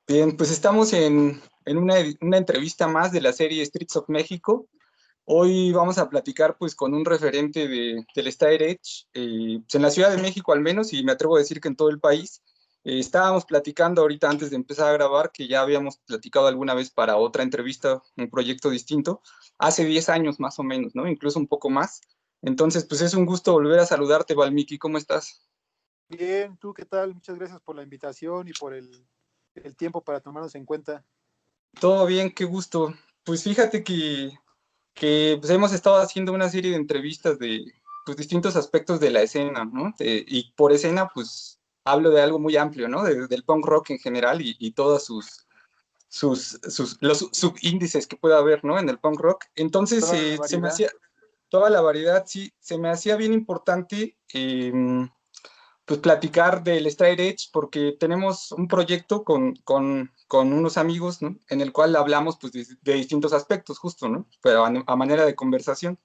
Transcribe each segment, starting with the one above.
Bien, pues estamos en una entrevista más de la serie Streets of México. Hoy vamos a platicar pues con un referente del Straight Edge, pues, en la Ciudad de México al menos, y me atrevo a decir que en todo el país. Estábamos platicando ahorita antes de empezar a grabar, que ya habíamos platicado alguna vez para otra entrevista, un proyecto distinto, hace 10 años más o menos, ¿no? Incluso un poco más. Entonces, pues es un gusto volver a saludarte, Valmiki, ¿cómo estás? Bien, ¿tú qué tal? Muchas gracias por la invitación y por el tiempo para tomarnos en cuenta. Todo bien, qué gusto. Pues fíjate que pues, hemos estado haciendo una serie de entrevistas de pues, distintos aspectos de la escena, ¿no? Y por escena, pues hablo de algo muy amplio, ¿no? Del punk rock en general y todos los subíndices que pueda haber, ¿no? En el punk rock. Entonces, Toda la se me variedad. hacía, toda la variedad, sí, se me hacía bien importante pues platicar del Straight Edge porque tenemos un proyecto con unos amigos, ¿no? En el cual hablamos pues de distintos aspectos justo, ¿no? Pero a manera de conversación.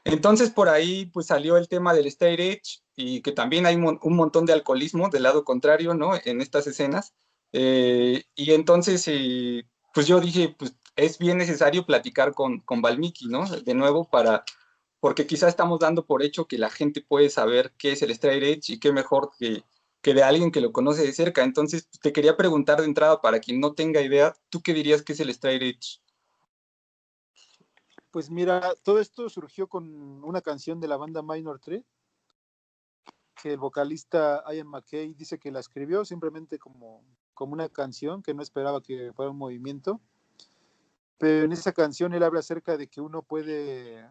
Entonces por ahí pues salió el tema del Straight Edge y que también hay un montón de alcoholismo del lado contrario, ¿no? En estas escenas. Y entonces pues yo dije pues es bien necesario platicar con Valmiki, ¿no? De nuevo porque quizá estamos dando por hecho que la gente puede saber qué es el Straight Edge y qué mejor que de alguien que lo conoce de cerca. Entonces, te quería preguntar de entrada, para quien no tenga idea, ¿tú qué dirías que es el Straight Edge? Pues mira, todo esto surgió con una canción de la banda Minor Threat, que el vocalista Ian McKay dice que la escribió simplemente como una canción, que no esperaba que fuera un movimiento. Pero en esa canción él habla acerca de que uno puede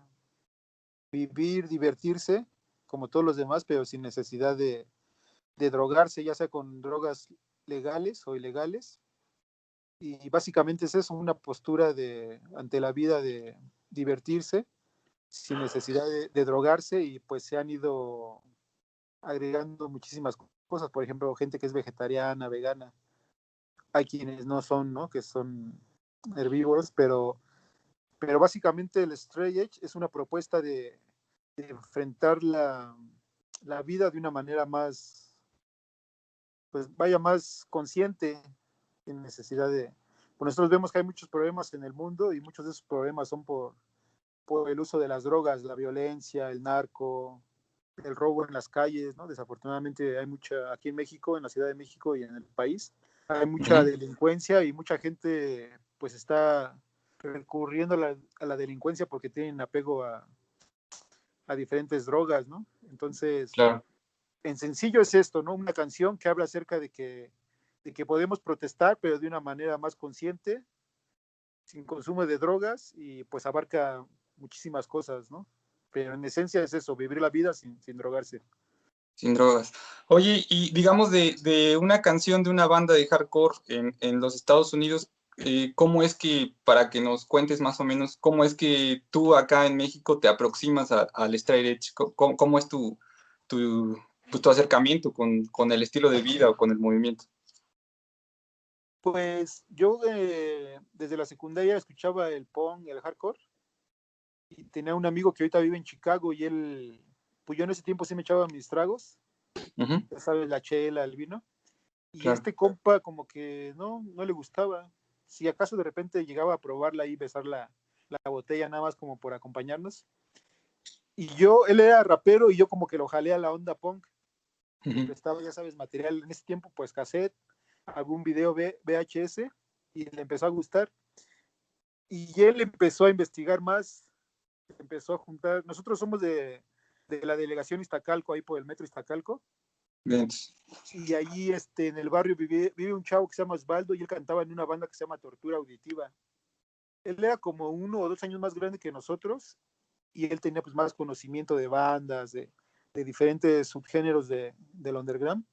vivir, divertirse, como todos los demás, pero sin necesidad de drogarse, ya sea con drogas legales o ilegales. Y básicamente es eso, una postura ante la vida de divertirse sin necesidad de drogarse, y pues se han ido agregando muchísimas cosas, por ejemplo, gente que es vegetariana, vegana, hay quienes no son, ¿no? Que son herbívoros, pero básicamente el Straight Edge es una propuesta de enfrentar la vida de una manera más, pues vaya, más consciente, sin necesidad pues nosotros vemos que hay muchos problemas en el mundo y muchos de esos problemas son por el uso de las drogas, la violencia, el narco, el robo en las calles, ¿no? Desafortunadamente hay mucha, aquí en México, en la Ciudad de México y en el país, hay Uh mucha -huh. delincuencia y mucha gente pues está recurriendo a la delincuencia porque tienen apego a diferentes drogas, ¿no? Entonces, Claro. en sencillo es esto, ¿no? Una canción que habla acerca de que podemos protestar, pero de una manera más consciente, sin consumo de drogas, y pues abarca muchísimas cosas, ¿no? Pero en esencia es eso, vivir la vida sin drogarse. Sin drogas. Oye, y digamos de una canción de una banda de hardcore en los Estados Unidos, ¿cómo es que, para que nos cuentes más o menos, cómo es que tú acá en México te aproximas al Straight Edge? ¿Cómo es tu, pues, tu acercamiento con el estilo de vida o con el movimiento? Pues yo desde la secundaria escuchaba el punk, el hardcore, y tenía un amigo que ahorita vive en Chicago y él, pues yo en ese tiempo sí me echaba mis tragos, Uh -huh. ya sabes, la chela, el vino, y Claro. este compa como que no le gustaba. Si acaso de repente llegaba a probarla y besar la botella nada más como por acompañarnos. Y yo, él era rapero y yo como que lo jalé a la onda punk. Uh Le -huh. prestaba, ya sabes, material en ese tiempo, pues cassette, algún video VHS, y le empezó a gustar. Y él empezó a investigar más, empezó a juntar. Nosotros somos de la delegación Iztacalco, ahí por el metro Iztacalco. Bien. Y allí en el barrio vive un chavo que se llama Osvaldo y él cantaba en una banda que se llama Tortura Auditiva. Él era como 1 o 2 años más grande que nosotros y él tenía pues más conocimiento de bandas, de diferentes subgéneros del underground.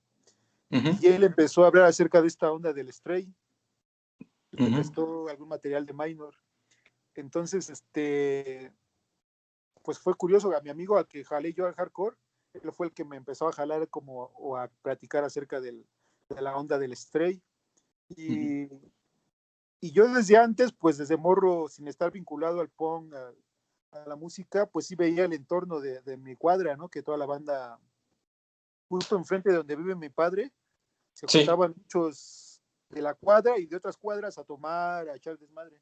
Uh -huh. Y él empezó a hablar acerca de esta onda del Stray. Uh Le -huh. prestó algún material de Minor. Entonces, pues fue curioso, a mi amigo al que jalé yo al hardcore, él fue el que me empezó a jalar como o a platicar acerca de la onda del Stray. Uh -huh. Y, y yo desde antes, pues desde morro, sin estar vinculado al punk, a la música, pues sí veía el entorno de mi cuadra, ¿no? Que toda la banda, justo enfrente de donde vive mi padre, se Sí. juntaban muchos, de la cuadra y de otras cuadras a tomar, a echar desmadre.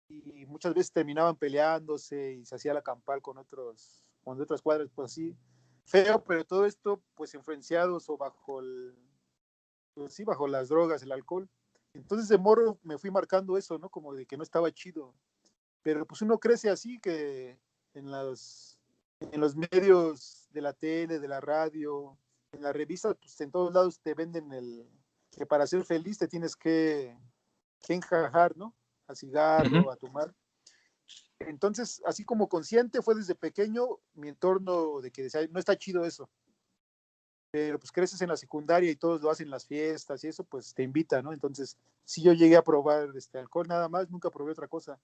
Y muchas veces terminaban peleándose y se hacía la campal con de otras cuadras, pues así, feo, pero todo esto pues influenciados o pues sí, bajo las drogas, el alcohol. Entonces de morro me fui marcando eso, ¿no? Como de que no estaba chido. Pero pues uno crece así que en los medios de la tele, de la radio, en las revistas, pues en todos lados te venden que para ser feliz te tienes que encajar, ¿no? Al cigarro, Ujú, a tomar. Entonces, así como consciente, fue desde pequeño mi entorno de que decía, no está chido eso. Pero pues creces en la secundaria y todos lo hacen en las fiestas y eso, pues te invita, ¿no? Entonces, si yo llegué a probar alcohol nada más, nunca probé otra cosa.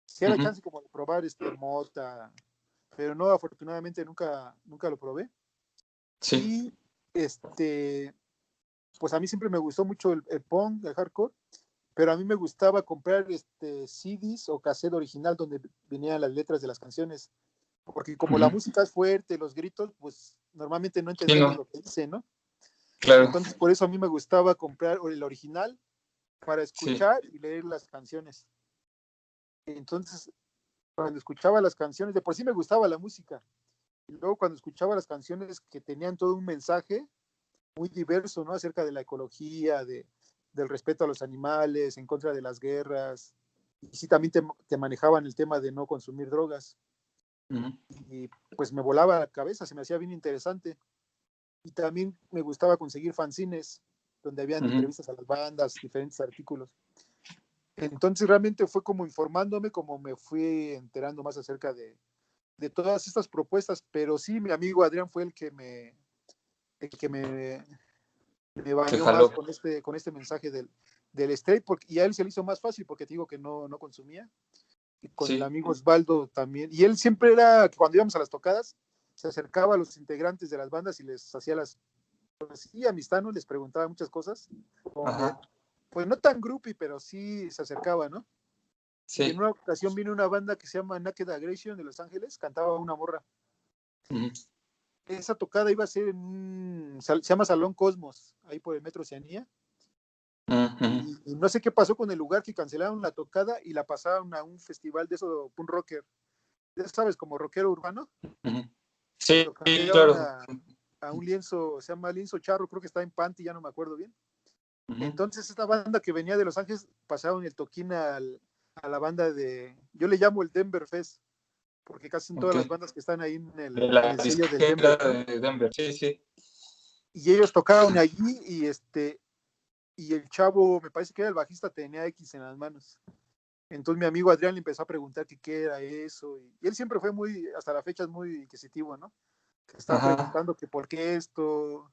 Si era ujú. chance como de probar mota, pero no, afortunadamente nunca lo probé. Sí. Y pues a mí siempre me gustó mucho el punk, el hardcore, pero a mí me gustaba comprar CDs o cassette original donde venían las letras de las canciones, porque como la Ujú. música es fuerte, los gritos, pues normalmente no Sí, entendemos no, lo que dice, ¿no? claro, Entonces por eso a mí me gustaba comprar el original para sí. escuchar y leer las canciones. Entonces, cuando escuchaba las canciones, de por sí me gustaba la música, y luego cuando escuchaba las canciones que tenían todo un mensaje muy diverso, ¿no? Acerca de la ecología, del respeto a los animales, en contra de las guerras. Y sí, también te manejaban el tema de no consumir drogas. Ujú, Y pues me volaba la cabeza, se me hacía bien interesante. Y también me gustaba conseguir fanzines, donde habían ujú, entrevistas a las bandas, diferentes artículos. Entonces realmente fue como informándome, como me fui enterando más acerca de todas estas propuestas, pero sí, mi amigo Adrián fue el que me te bañó más jaló. con este mensaje del straight, y a él se le hizo más fácil porque te digo que no consumía, y con el Sí. amigo Osvaldo también, y él siempre era, que cuando íbamos a las tocadas, se acercaba a los integrantes de las bandas y les hacía pues sí, amistad, ¿no? Les preguntaba muchas cosas, Ajá. pues no tan groupie, pero sí se acercaba, ¿no? Y en Sí. una ocasión vino una banda que se llama Naked Aggression de Los Ángeles, cantaba una morra. Ujú, Esa tocada iba a ser se llama Salón Cosmos, ahí por el Metro Oceanía. ujú, Y no sé qué pasó con el lugar, que cancelaron la tocada y la pasaron a un festival de eso, punk rocker. Ya sabes, como rockero urbano. ujú. Y Sí, lo cambiaron claro. a un lienzo, se llama Lienzo Charro, creo que está en Panty, ya no me acuerdo bien. Ujú, Entonces esta banda que venía de Los Ángeles pasaron el toquín a la banda yo le llamo el Denver Fest, porque casi son todas ok. las bandas que están ahí en De el, en la el sello del disquera Denver, ¿no? de Denver. Sí, sí. Y ellos tocaron allí y el chavo, me parece que era el bajista, tenía X en las manos. Entonces mi amigo Adrián le empezó a preguntar que qué era eso. Y él siempre fue hasta la fecha es muy inquisitivo, ¿no? Que estaba Ajá. preguntando que por qué esto.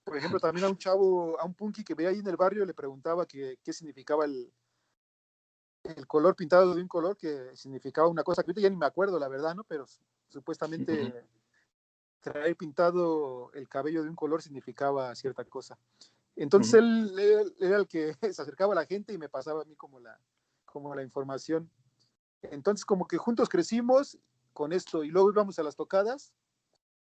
Por ejemplo, también a un chavo, a un punky que veía ahí en el barrio, le preguntaba qué significaba el color pintado de un color, que significaba una cosa que ahorita ya ni me acuerdo, la verdad, ¿no? Pero Ujú, supuestamente traer pintado el cabello de un color significaba cierta cosa. Entonces ujú, él era el que se acercaba a la gente y me pasaba a mí como la información. Entonces como que juntos crecimos con esto y luego íbamos a las tocadas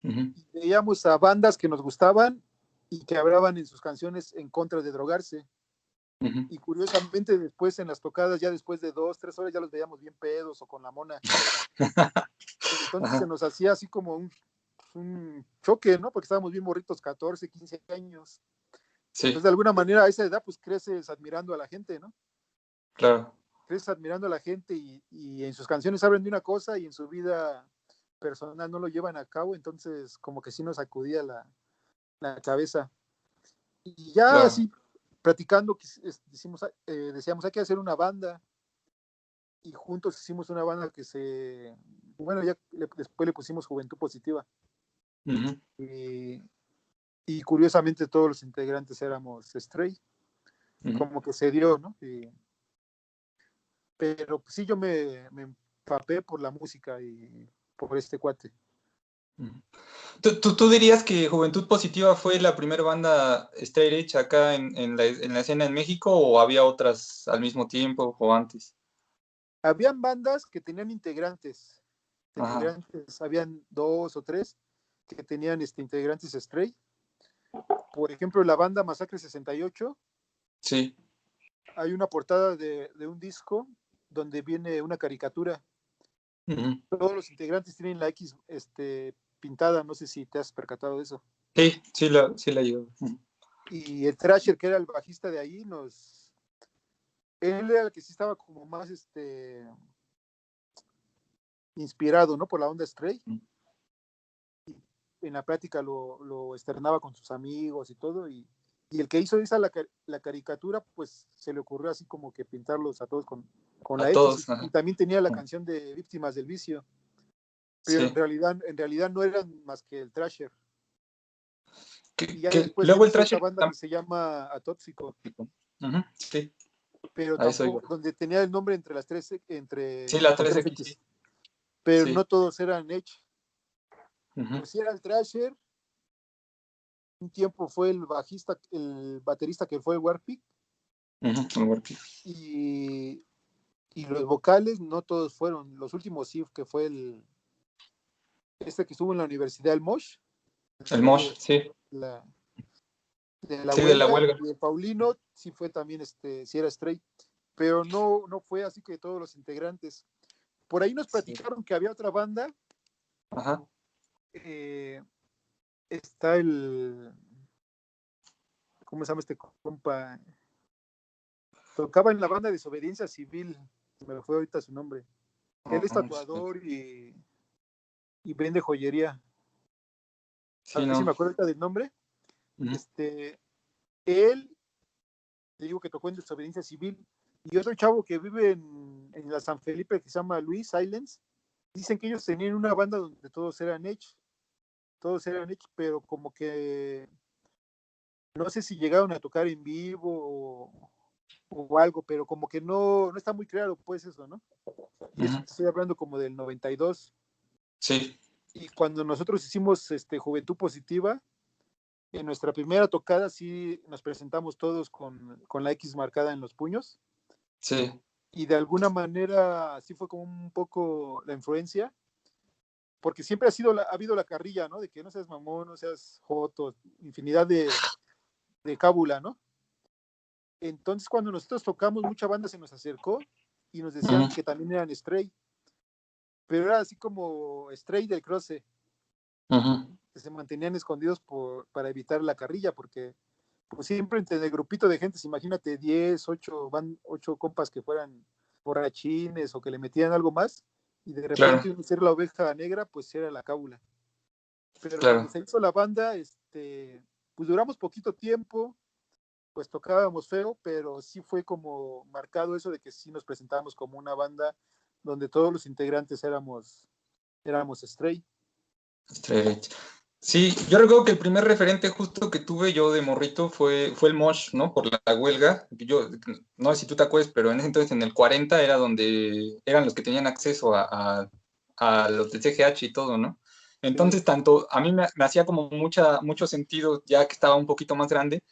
ujú, y veíamos a bandas que nos gustaban y que hablaban en sus canciones en contra de drogarse. ujú. Y curiosamente después en las tocadas, ya después de 2, 3 horas, ya los veíamos bien pedos o con la mona. Entonces se Ajá. nos hacía así como un choque, ¿no? Porque estábamos bien morritos, 14, 15 años. Entonces, Sí, de alguna manera, a esa edad, pues creces admirando a la gente, ¿no? claro. Creces admirando a la gente y en sus canciones hablan de una cosa y en su vida personal no lo llevan a cabo, entonces como que sí nos sacudía la cabeza. Y ya Claro. así, platicando, decíamos, hay que hacer una banda, y juntos hicimos una banda bueno, ya después le pusimos Juventud Positiva. Ujú, Y, y curiosamente todos los integrantes éramos Stray, y ujú, como que se dio, ¿no? Pero pues, sí, yo me empapé por la música y por este cuate. ujú. ¿Tú dirías que Juventud Positiva fue la primera banda straight edge acá en la escena en México o había otras al mismo tiempo o antes? Habían bandas que tenían Ajá. habían 2 o 3 que tenían integrantes Stray. Por ejemplo, la banda Masacre 68 Sí. Hay una portada de un disco donde viene una caricatura. Ujú. Todos los integrantes tienen la X pintada, no sé si te has percatado de eso. Sí, sí la llevo. Ujú. Y el Thrasher, que era el bajista de ahí, él era el que sí estaba como más inspirado, ¿no? Por la onda Stray. En la práctica lo externaba con sus amigos y todo, y el que hizo esa la caricatura, pues se le ocurrió así como que pintarlos a todos con A la X, todos, y ajá. también tenía la canción de Víctimas del Vicio, pero Sí. en realidad no eran más que el Thrasher. Y ya Que después él luego el hizo otra Thrasher banda que se llama Atóxico, ujú, sí, pero a eso iba. tampoco, donde tenía el nombre entre las tres, Sí, la con tres tres x X, sí. pero no Sí. todos eran Edge. Ujú, Pues sí era el Thrasher, un tiempo fue el baterista que fue el Warpig, ujú, el Warpig. y los vocales no todos fueron. Los últimos sí, que fue que estuvo en la universidad, el Mosh, El después Mosh, sí. la, de la Sí, de la huelga, huelga. y el Paulino sí fue también, sí era straight, pero no fue así que todos los integrantes. Por ahí nos Sí. platicaron que había otra banda, Ajá. eh, está ¿cómo se llama este compa? Tocaba en la banda de Desobediencia Civil, me fue ahorita su nombre. Él es Sí, tatuador y vende joyería. A sí, ver si no. me acuerdo ahorita del nombre. Ujú, Este, él, te digo que tocó en Desobediencia Civil, y otro chavo que vive en la San Felipe que se llama Luis Silence, dicen que ellos tenían una banda donde todos eran Edge, pero como que no sé si llegaron a tocar en vivo o algo, pero como que no está muy claro pues eso, ¿no? Y eso ujú, te estoy hablando como del 92. sí, Y cuando nosotros hicimos Juventud Positiva, en nuestra primera tocada sí nos presentamos todos con la X marcada en los puños, sí. y de alguna manera sí fue como un poco la influencia, porque siempre ha habido la carrilla, ¿no? De que no seas mamón, no seas joto, infinidad de cábula, ¿no? Entonces cuando nosotros tocamos, mucha banda se nos acercó y nos decían Ujú, que también eran Stray, pero era así como Stray del Croce, ujú, que se mantenían escondidos para evitar la carrilla, porque pues siempre entre el grupito de gente, imagínate 10, 8 compas que fueran borrachines o que le metían algo más, y de claro, repente uno ser la oveja negra, pues era la cábula. Pero cuando claro. se hizo la banda, pues duramos poquito tiempo, pues tocábamos feo, pero sí fue como marcado eso de que sí nos presentábamos como una banda donde todos los integrantes éramos Stray. Straight Edge. Sí, yo recuerdo que el primer referente justo que tuve yo de morrito fue el Mosh, ¿no? Por la huelga. Yo, no sé si tú te acuerdas, pero en ese entonces en el 40 era donde eran los que tenían acceso a los de CGH y todo, ¿no? Sí. Entonces, tanto a mí me hacía como mucho sentido, ya que estaba un poquito más grande.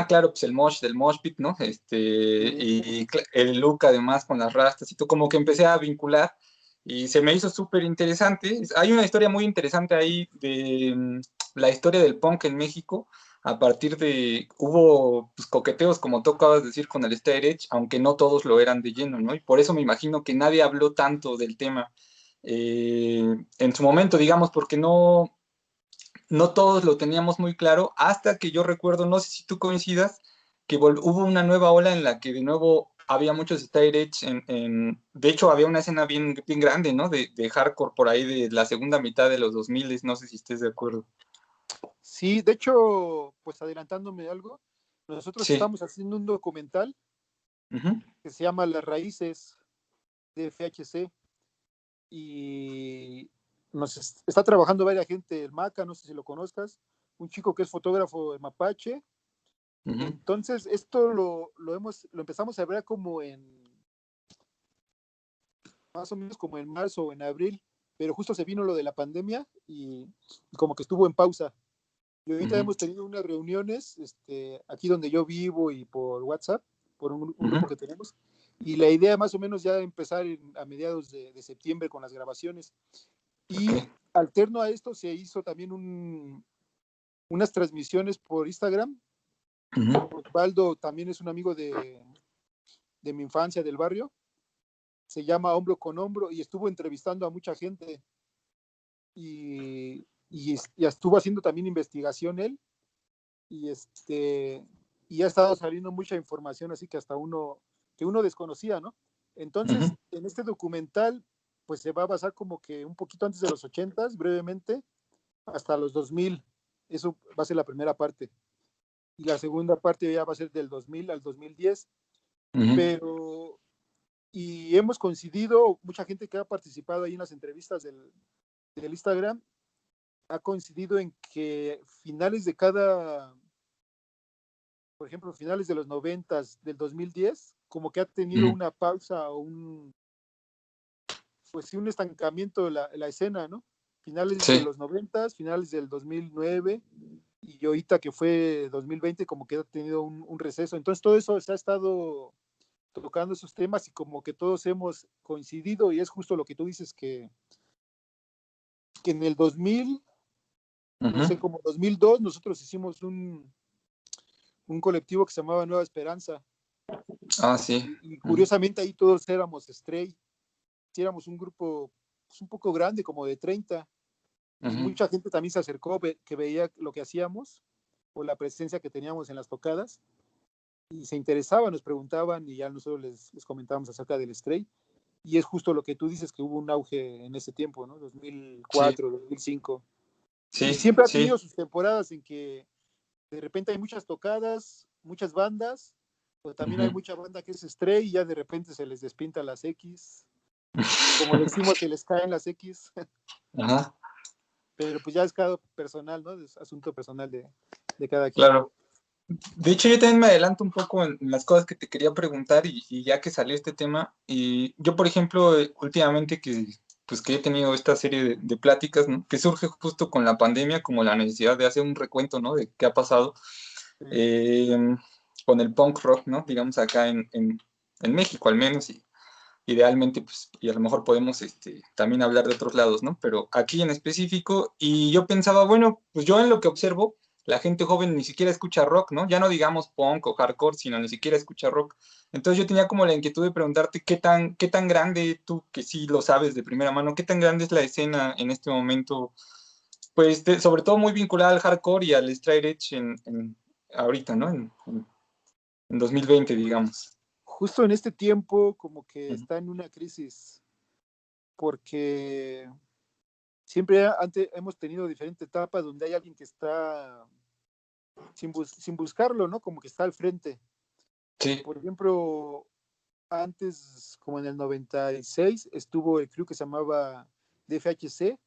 Claro, pues el Mosh del Mosh Pit, ¿no? Sí. El look además con las rastas y todo, como que empecé a vincular y se me hizo súper interesante. Hay una historia muy interesante ahí de la historia del punk en México. A partir de, hubo pues, coqueteos, como tú acabas de decir, con el Straight Edge, aunque no todos lo eran de lleno, ¿no? Y por eso me imagino que nadie habló tanto del tema en su momento, digamos, porque no todos lo teníamos muy claro, hasta que yo recuerdo, no sé si tú coincidas, que hubo una nueva ola en la que de nuevo había muchos straight edge, de hecho había una escena bien grande, ¿no? De hardcore por ahí de la segunda mitad de los 2000, no sé si estés de acuerdo. Sí, de hecho, pues adelantándome algo, nosotros Sí. estamos haciendo un documental Ujú, que se llama Las Raíces de FHC, y está trabajando varias gente, el Maca, no sé si lo conozcas, un chico que es fotógrafo de Mapache. ujú, Entonces, esto lo empezamos a ver como más o menos como en marzo o en abril, pero justo se vino lo de la pandemia y como que estuvo en pausa. Y ahorita ujú, hemos tenido unas reuniones, aquí donde yo vivo y por WhatsApp, por un ujú. grupo que tenemos. Y la idea más o menos ya empezar a mediados de septiembre con las grabaciones. Ok. Y alterno a esto se hizo también unas transmisiones por Instagram Ujú, Osvaldo también es un amigo de mi infancia, del barrio. Se llama Hombro con Hombro y estuvo entrevistando a mucha gente y estuvo haciendo también investigación él y y ha estado saliendo mucha información así que hasta que uno desconocía, ¿no? ujú, Entonces, en este documental, pues se va a basar como que un poquito antes de los 80, brevemente, hasta los 2000. Eso va a ser la primera parte. Y la segunda parte ya va a ser del 2000 al 2010. ujú. Pero, y hemos coincidido, mucha gente que ha participado ahí en las entrevistas del Instagram, ha coincidido en que finales de por ejemplo, finales de los 90, del 2010, como que ha tenido Ujú. una pausa o pues sí, un estancamiento de la escena, ¿no? Finales de Sí, los 90, finales del 2009 y ahorita que fue 2020 como que ha tenido un receso. Entonces todo eso se ha estado tocando esos temas y como que todos hemos coincidido y es justo lo que tú dices que en el 2000, no sé, ujú. como 2002, nosotros hicimos un colectivo que se llamaba Nueva Esperanza Ah, sí. y Ujú, curiosamente ahí todos éramos Stray, sí, éramos un grupo pues, un poco grande, como de 30 y ujú. mucha gente también se acercó que veía lo que hacíamos o la presencia que teníamos en las tocadas y se interesaban, nos preguntaban y ya nosotros les comentábamos acerca del Stray. Y es justo lo que tú dices, que hubo un auge en ese tiempo, ¿no? Sí, 2004, 2005. Y sí, siempre ha sí. tenido sus temporadas en que de repente hay muchas tocadas, muchas bandas, o también hay Ujú. mucha banda que es Stray y ya de repente se les despinta las X. Como decimos, se les caen las X, Ajá, pero pues ya es cada personal, ¿no? Es asunto personal de cada quien. claro. De hecho, yo también me adelanto un poco en las cosas que te quería preguntar y ya que salió este tema, y yo, por ejemplo, últimamente pues que he tenido esta serie de pláticas, ¿no? Que surge justo con la pandemia, como la necesidad de hacer un recuento, ¿no? De qué ha pasado Sí, eh, con el punk rock, ¿no? Digamos acá en México al menos, y idealmente, pues, y a lo mejor podemos también hablar de otros lados, ¿no? Pero aquí en específico, y yo pensaba, bueno, pues yo en lo que observo, la gente joven ni siquiera escucha rock, ¿no? Ya no digamos punk o hardcore, sino ni siquiera escucha rock. Entonces yo tenía como la inquietud de preguntarte qué tan grande, tú que sí lo sabes de primera mano, qué tan grande es la escena en este momento, pues sobre todo muy vinculada al hardcore y al straight edge ahorita, ¿no? En 2020, digamos. justo en este tiempo como que Ujú, está en una crisis porque siempre antes hemos tenido diferentes etapas donde hay alguien que está sin buscarlo, ¿no? Como que está al frente. sí. Por ejemplo, antes, como en el 96, estuvo el crew que se llamaba DFHC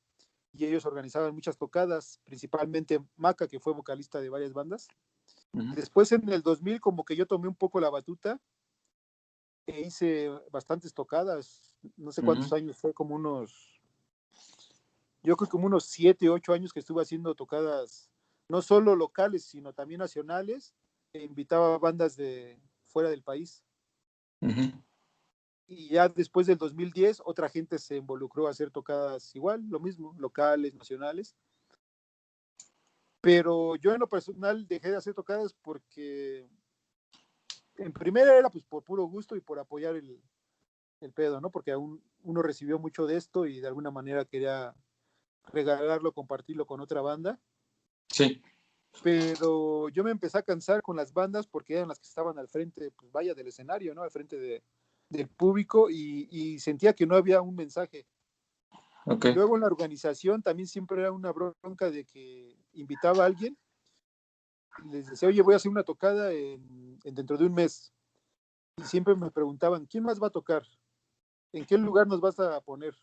y ellos organizaban muchas tocadas, principalmente Maca, que fue vocalista de varias bandas. Ujú, Después en el 2000 como que yo tomé un poco la batuta e hice bastantes tocadas, no sé cuántos ujú. años fue, yo creo como unos 7, 8 años que estuve haciendo tocadas, no solo locales, sino también nacionales, e invitaba a bandas de fuera del país. Ujú. Y ya después del 2010, otra gente se involucró a hacer tocadas igual, lo mismo, locales, nacionales. Pero yo en lo personal dejé de hacer tocadas porque en primera era pues por puro gusto y por apoyar el pedo, ¿no? Porque aún uno recibió mucho de esto y de alguna manera quería regalarlo, compartirlo con otra banda. Sí. Pero yo me empecé a cansar con las bandas porque eran las que estaban al frente, pues vaya, del escenario, ¿no? Al frente del público y sentía que no había un mensaje. Ok. Y luego en la organización también siempre era una bronca de que invitaba a alguien y les decía, oye, voy a hacer una tocada dentro de un mes. Y siempre me preguntaban, ¿quién más va a tocar? ¿En qué lugar nos vas a poner?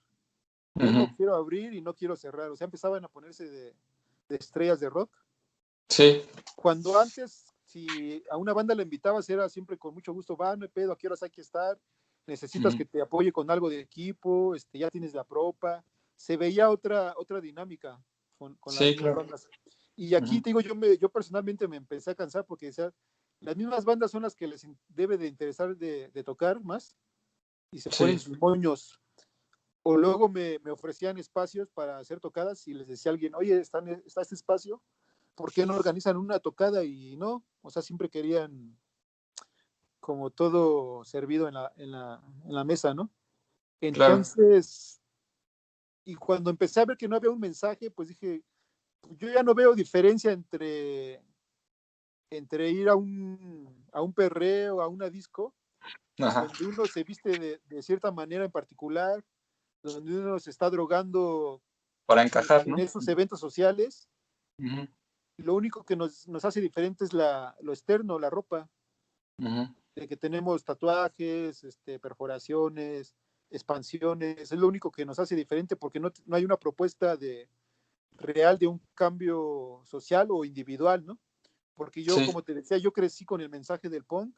Yo Ujú. no quiero abrir y no quiero cerrar. O sea, empezaban a ponerse de estrellas de rock. Sí. Cuando antes, si a una banda la invitabas, era siempre con mucho gusto, va, no hay pedo, ¿a qué horas hay que estar? Necesitas Ujú. que te apoye con algo de equipo, ya tienes la propa. Se veía otra dinámica con las Sí, mismas claro. bandas. Y aquí Ujú. te digo, yo personalmente me empecé a cansar porque decía, las mismas bandas son las que les debe de interesar de tocar más y se ponen Sí. sus moños. O luego me ofrecían espacios para hacer tocadas y les decía a alguien, oye, está este espacio, ¿por qué no organizan una tocada? Y no, o sea, siempre querían como todo servido en la mesa, ¿no? Claro. Entonces, y cuando empecé a ver que no había un mensaje, pues dije, pues yo ya no veo diferencia entre ir a un perreo, a una disco, Ajá. donde uno se viste de cierta manera en particular, donde uno se está drogando Para encajar, en ¿no? esos eventos sociales. Ujú, Lo único que nos hace diferente es lo externo, la ropa, ujú. de que tenemos tatuajes, perforaciones, expansiones, es lo único que nos hace diferente porque no hay una propuesta real de un cambio social o individual, ¿no? Porque yo, Sí, como te decía, yo crecí con el mensaje del punk,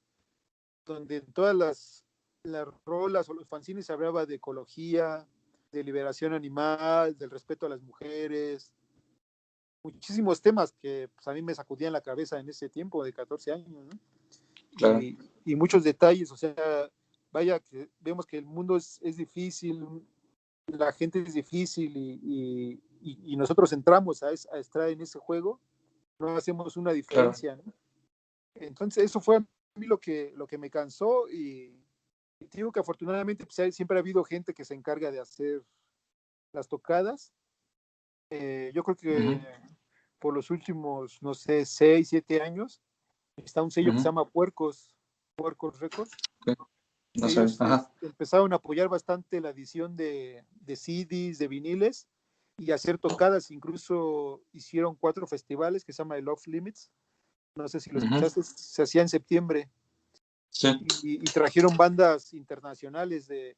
donde en todas las rolas o los fanzines se hablaba de ecología, de liberación animal, del respeto a las mujeres, muchísimos temas que pues, a mí me sacudían la cabeza en ese tiempo de 14 años, ¿no? claro. Y muchos detalles, o sea, vaya, que vemos que el mundo es difícil, la gente es difícil y nosotros entramos a estar en ese juego, no hacemos una Claro. diferencia, ¿no? Entonces eso fue a mí lo que me cansó y digo que afortunadamente pues, siempre ha habido gente que se encarga de hacer las tocadas. Yo creo Ujú, que por los últimos, no sé, 6, 7 años, está un sello que se ujú. llama Puercos Records. Ok, no sé. Ellos Ajá. empezaron a apoyar bastante la edición de CDs, de viniles y hacer tocadas. Incluso hicieron 4 festivales que se llama el Off Limits. No sé si lo Ujú. escuchaste, se hacía en septiembre Sí. y trajeron bandas internacionales de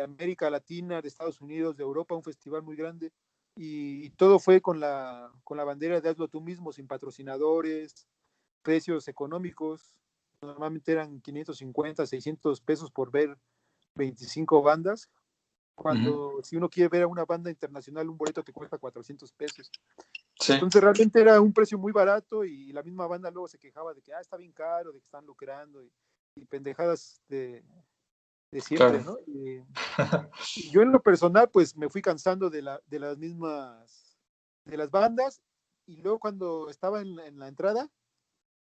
América Latina, de Estados Unidos, de Europa, un festival muy grande. Y todo fue con la bandera de hazlo tú mismo, sin patrocinadores, precios económicos. Normalmente eran 550, 600 pesos por ver 25 bandas, Ujú. cuando si uno quiere ver a una banda internacional, un boleto te cuesta 400 pesos. Sí, Entonces realmente era un precio muy barato y la misma banda luego se quejaba de que está bien caro, de que están lucrando y pendejadas de siempre, claro. ¿no? Y yo en lo personal, pues me fui cansando de las mismas, de las bandas y luego cuando estaba en la entrada,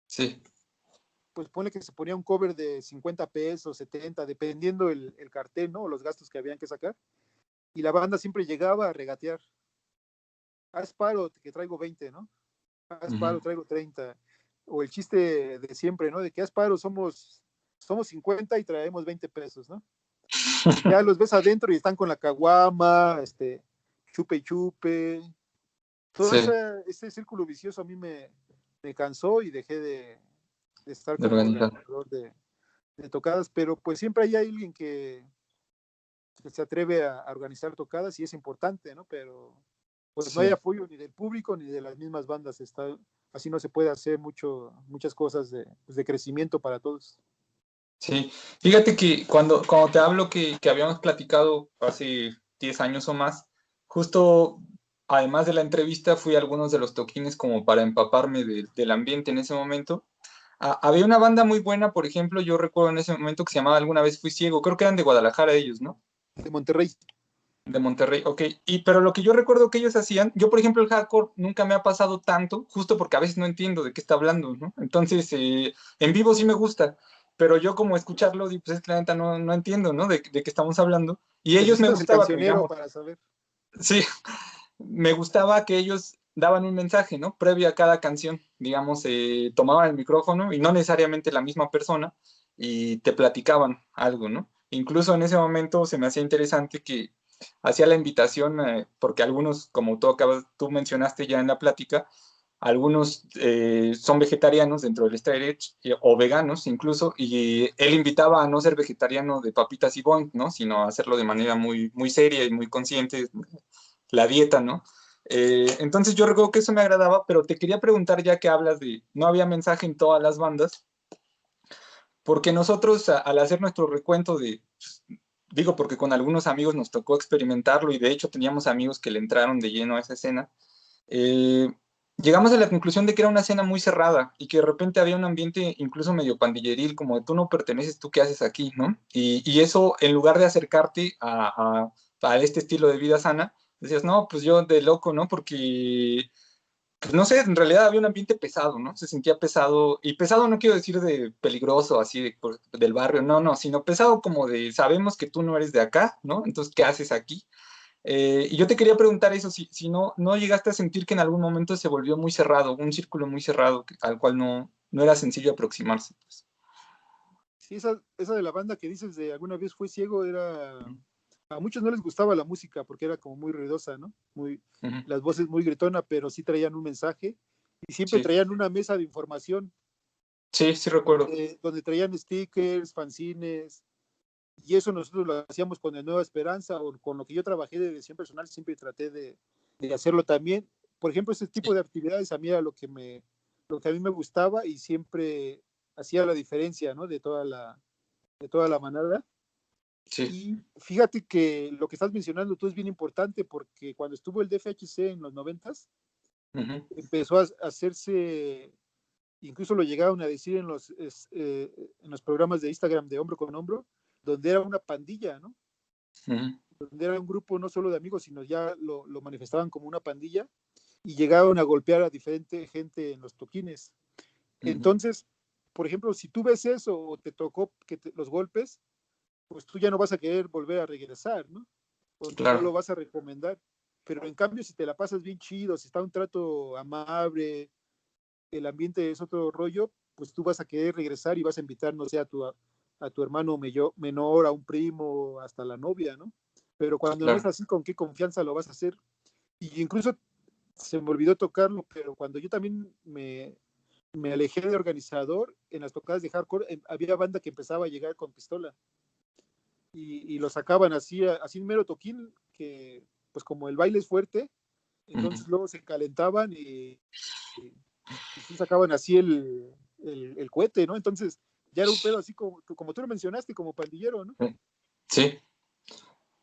Sí. pues pone que se ponía un cover de 50 pesos, 70, dependiendo el cartel, ¿no? O los gastos que habían que sacar. Y la banda siempre llegaba a regatear. Haz paro, que traigo 20, ¿no? Haz Ujú. paro, traigo 30. O el chiste de siempre, ¿no? De que haz paro, somos 50 y traemos 20 pesos, ¿no? Y ya los ves adentro y están con la caguama, chupe y chupe. Todo Sí, ese círculo vicioso a mí me cansó y dejé de estar de como organizar. organizador de tocadas, pero pues siempre hay alguien que se atreve a organizar tocadas y es importante, ¿no? Pero pues no hay Sí, apoyo ni del público ni de las mismas bandas. Así no se puede hacer muchas cosas pues, de crecimiento para todos. sí. Fíjate que cuando te hablo que habíamos platicado hace 10 años o más, justo además de la entrevista fui a algunos de los toquines como para empaparme del ambiente en ese momento. Había una banda muy buena, por ejemplo, yo recuerdo en ese momento que se llamaba Alguna vez fui ciego, creo que eran de Guadalajara ellos, ¿no? De Monterrey. De Monterrey, ok. Pero lo que yo recuerdo que ellos hacían, yo por ejemplo el hardcore nunca me ha pasado tanto, justo porque a veces no entiendo de qué está hablando, ¿no? Entonces, en vivo sí me gusta, pero yo como escucharlo, pues es que la neta no entiendo, ¿no? De qué estamos hablando. Y ellos me Necesitas el gustaba que, cancionero digamos, para saber. sí, me gustaba que ellos daban un mensaje, ¿no? Previo a cada canción, digamos, tomaban el micrófono y no necesariamente la misma persona y te platicaban algo, ¿no? Incluso en ese momento se me hacía interesante que hacía la invitación, porque algunos, como tú mencionaste ya en la plática, algunos son vegetarianos dentro del Straight Edge o veganos incluso, y él invitaba a no ser vegetariano de papitas y boing, ¿no? Sino a hacerlo de manera muy, muy seria y muy consciente, la dieta, ¿no? Entonces yo recuerdo que eso me agradaba, pero te quería preguntar ya que hablas de no había mensaje en todas las bandas, porque nosotros al hacer nuestro recuento de, pues, digo porque con algunos amigos nos tocó experimentarlo y de hecho teníamos amigos que le entraron de lleno a esa escena, eh, llegamos a la conclusión de que era una escena muy cerrada y que de repente había un ambiente incluso medio pandilleril, como de tú no perteneces, tú qué haces aquí, ¿no? Y eso, en lugar de acercarte a este estilo de vida sana, decías, no, pues yo de loco, ¿no? Porque pues no sé, en realidad había un ambiente pesado, ¿no? Se sentía pesado, y pesado no quiero decir de peligroso, así del barrio, no, no, sino pesado como de sabemos que tú no eres de acá, ¿no? Entonces, ¿qué haces aquí? Y yo te quería preguntar eso, si no llegaste a sentir que en algún momento se volvió muy cerrado, un círculo muy cerrado, al cual no era sencillo aproximarse, pues. Sí, esa de la banda que dices de alguna vez fue ciego a muchos no les gustaba la música porque era como muy ruidosa, ¿no? Ujú. Las voces muy gritona, pero sí traían un mensaje y siempre Sí, traían una mesa de información sí, sí recuerdo. donde traían stickers, fanzines, y eso nosotros lo hacíamos con el Nueva Esperanza o con lo que yo trabajé de dirección personal, siempre traté de hacerlo también. Por ejemplo, ese tipo Sí, de actividades a mí era lo que a mí me gustaba y siempre hacía la diferencia, ¿no? De toda la manada. sí. Y fíjate que lo que estás mencionando tú es bien importante porque cuando estuvo el DFHC en los noventas, Ujú, empezó a hacerse, incluso lo llegaron a decir en los programas de Instagram de Hombro con Hombro, donde era una pandilla, ¿no? ujú, Donde era un grupo no solo de amigos, sino ya lo manifestaban como una pandilla y llegaron a golpear a diferente gente en los toquines. ujú. Entonces, por ejemplo, si tú ves eso o te tocó los golpes, pues tú ya no vas a querer volver a regresar, ¿no? O no lo Claro, vas a recomendar. Pero en cambio, si te la pasas bien chido, si está un trato amable, el ambiente es otro rollo, pues tú vas a querer regresar y vas a invitar, no sé, a tu hermano menor, a un primo, hasta la novia, ¿no? Pero cuando no es claro. así, ¿con qué confianza lo vas a hacer? Y incluso se me olvidó tocarlo, pero cuando yo también me alejé de organizador, en las tocadas de hardcore había banda que empezaba a llegar con pistola y lo sacaban así en mero toquín, que pues como el baile es fuerte, Ujú. entonces luego se calentaban y sí sacaban así el cohete, ¿no? Entonces ya era un pedo así como tú lo mencionaste, como pandillero, ¿no? Sí,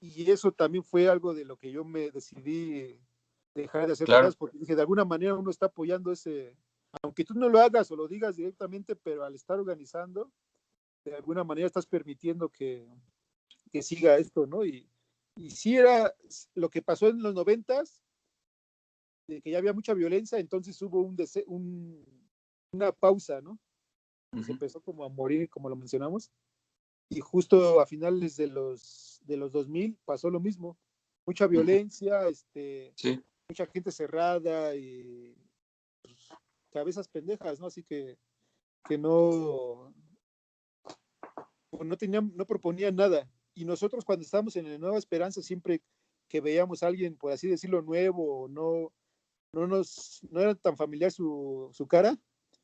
Y eso también fue algo de lo que yo me decidí dejar de hacer claro. tocadas, porque dije, de alguna manera uno está apoyando aunque tú no lo hagas o lo digas directamente, pero al estar organizando, de alguna manera estás permitiendo que siga esto, ¿no? Y sí era lo que pasó en los noventas, de que ya había mucha violencia, entonces hubo una pausa, ¿no? Y se Ujú, empezó como a morir, como lo mencionamos, y justo a finales de los 2000 pasó lo mismo, mucha ujú. violencia, Sí, mucha gente cerrada y pues, cabezas pendejas, ¿no? Así que no proponían nada. Y nosotros cuando estábamos en la Nueva Esperanza, siempre que veíamos a alguien, por así decirlo, nuevo, no era tan familiar su cara,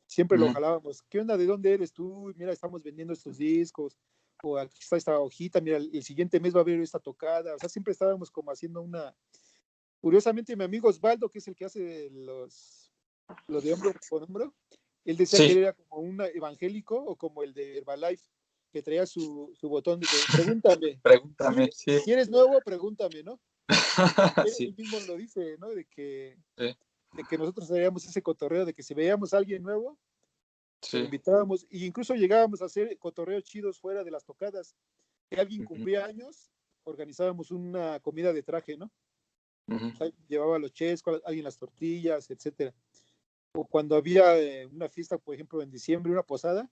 siempre lo ujú, jalábamos. ¿Qué onda? ¿De dónde eres tú? Mira, estamos vendiendo estos discos, o aquí está esta hojita, mira, el siguiente mes va a haber esta tocada. O sea, siempre estábamos como haciendo una. Curiosamente, mi amigo Osvaldo, que es el que hace los de hombro con hombro, él decía que él sí. era como un evangélico o como el de Herbalife, que traía su botón de que pregúntame, Pregúntame, sí. si eres nuevo, pregúntame, ¿no? Él Sí, mismo lo dice, ¿no? sí, De que nosotros haríamos ese cotorreo, de que si veíamos a alguien nuevo, lo sí. invitábamos, e incluso llegábamos a hacer cotorreos chidos fuera de las tocadas. Que alguien Ujú, cumplía años, organizábamos una comida de traje, ¿no? ujú, O sea, llevaba los chescos, alguien las tortillas, etcétera. O cuando había una fiesta, por ejemplo, en diciembre, una posada,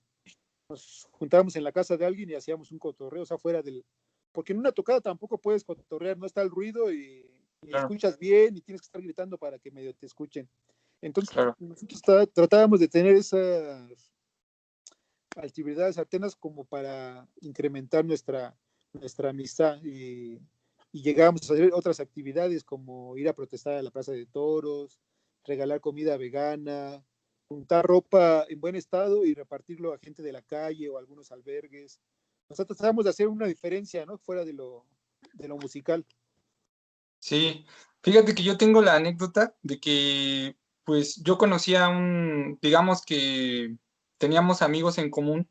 nos juntábamos en la casa de alguien y hacíamos un cotorreo, o sea, fuera del. Porque en una tocada tampoco puedes cotorrear, no está el ruido y claro, escuchas bien y tienes que estar gritando para que medio te escuchen. Entonces, claro. nosotros tratábamos de tener esas actividades alternas como para incrementar nuestra amistad y llegábamos a hacer otras actividades como ir a protestar a la Plaza de Toros, regalar comida vegana, juntar ropa en buen estado y repartirlo a gente de la calle o a algunos albergues. Nosotros tratamos de hacer una diferencia, ¿no? Fuera de lo musical. Sí, fíjate que yo tengo la anécdota de que, pues, yo conocía digamos que teníamos amigos en común.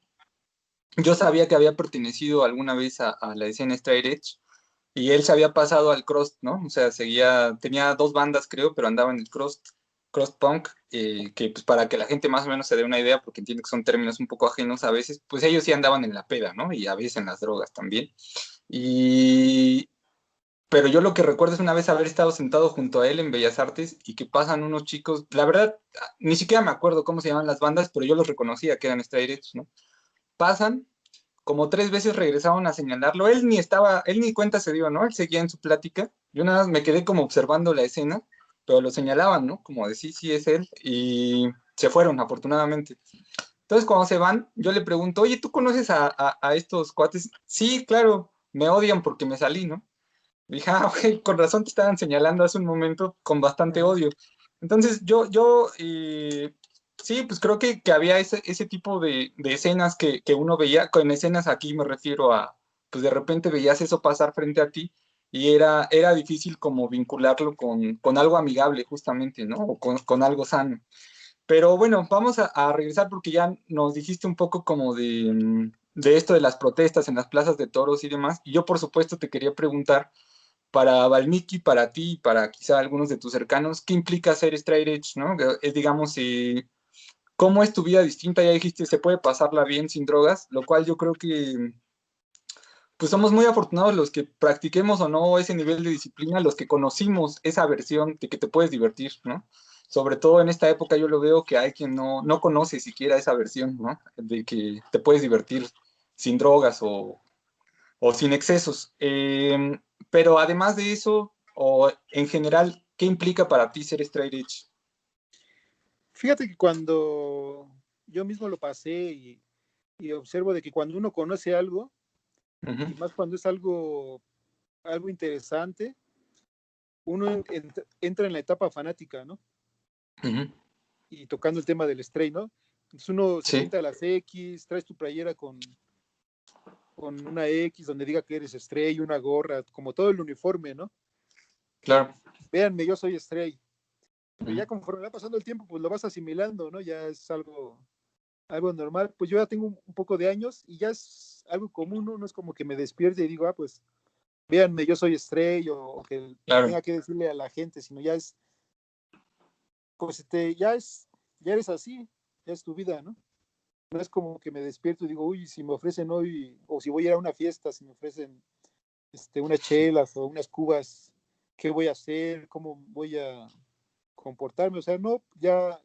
Yo sabía que había pertenecido alguna vez a la escena Straight Edge y él se había pasado al crust, ¿no? O sea, tenía dos bandas, creo, pero andaba en el crust punk, que pues para que la gente más o menos se dé una idea, porque entiendo que son términos un poco ajenos a veces, pues ellos sí andaban en la peda, ¿no? Y a veces en las drogas también. Y pero yo lo que recuerdo es una vez haber estado sentado junto a él en Bellas Artes y que pasan unos chicos, la verdad, ni siquiera me acuerdo cómo se llaman las bandas, pero yo los reconocía que eran Stray Edge, ¿no? Pasan, como 3 veces regresaban a señalarlo, él ni cuenta se dio, ¿no? Él seguía en su plática, yo nada más me quedé como observando la escena, pero lo señalaban, ¿no? Como de sí, sí es él, y se fueron, afortunadamente. Entonces, cuando se van, yo le pregunto, oye, ¿tú conoces a estos cuates? Sí, claro, me odian porque me salí, ¿no? Dije, ah, ok, con razón te estaban señalando hace un momento con bastante Ajá. odio. Entonces, sí, pues creo que había ese tipo de escenas que uno veía, con escenas aquí me refiero a, pues de repente veías eso pasar frente a ti y era difícil como vincularlo con algo amigable justamente, ¿no? O con algo sano. Pero bueno, vamos a regresar porque ya nos dijiste un poco como de esto de las protestas en las plazas de toros y demás. Y yo, por supuesto, te quería preguntar para Valmiki, para ti, para quizá algunos de tus cercanos, ¿qué implica ser straight edge, no? Es, digamos, ¿cómo es tu vida distinta? Ya dijiste, se puede pasarla bien sin drogas, lo cual yo creo que, pues somos muy afortunados los que practiquemos o no ese nivel de disciplina, los que conocimos esa versión de que te puedes divertir, ¿no? Sobre todo en esta época yo lo veo que hay quien no conoce siquiera esa versión, ¿no? De que te puedes divertir sin drogas o sin excesos. Pero además de eso, o en general, ¿qué implica para ti ser straight edge? Fíjate que cuando yo mismo lo pasé y observo de que cuando uno conoce algo, Ujú, y más cuando es algo interesante, uno entra en la etapa fanática, ¿no? ujú. Y tocando el tema del stray, ¿no? Entonces uno se Sí, pinta las X, traes tu playera con una X donde diga que eres stray, una gorra, como todo el uniforme, ¿no? claro. Véanme, yo soy stray. Pero Ujú, ya conforme va pasando el tiempo, pues lo vas asimilando, ¿no? Ya es algo normal. Pues yo ya tengo un poco de años y ya es algo común, ¿no? No es como que me despierte y digo, ah, pues véanme, yo soy stray o que claro. tenga que decirle a la gente, sino ya es, pues ya eres así, ya es tu vida, ¿no? No es como que me despierto y digo, uy, si me ofrecen hoy, o si voy a ir a una fiesta, si me ofrecen unas chelas o unas cubas, ¿qué voy a hacer? ¿Cómo voy a comportarme? O sea, no, ya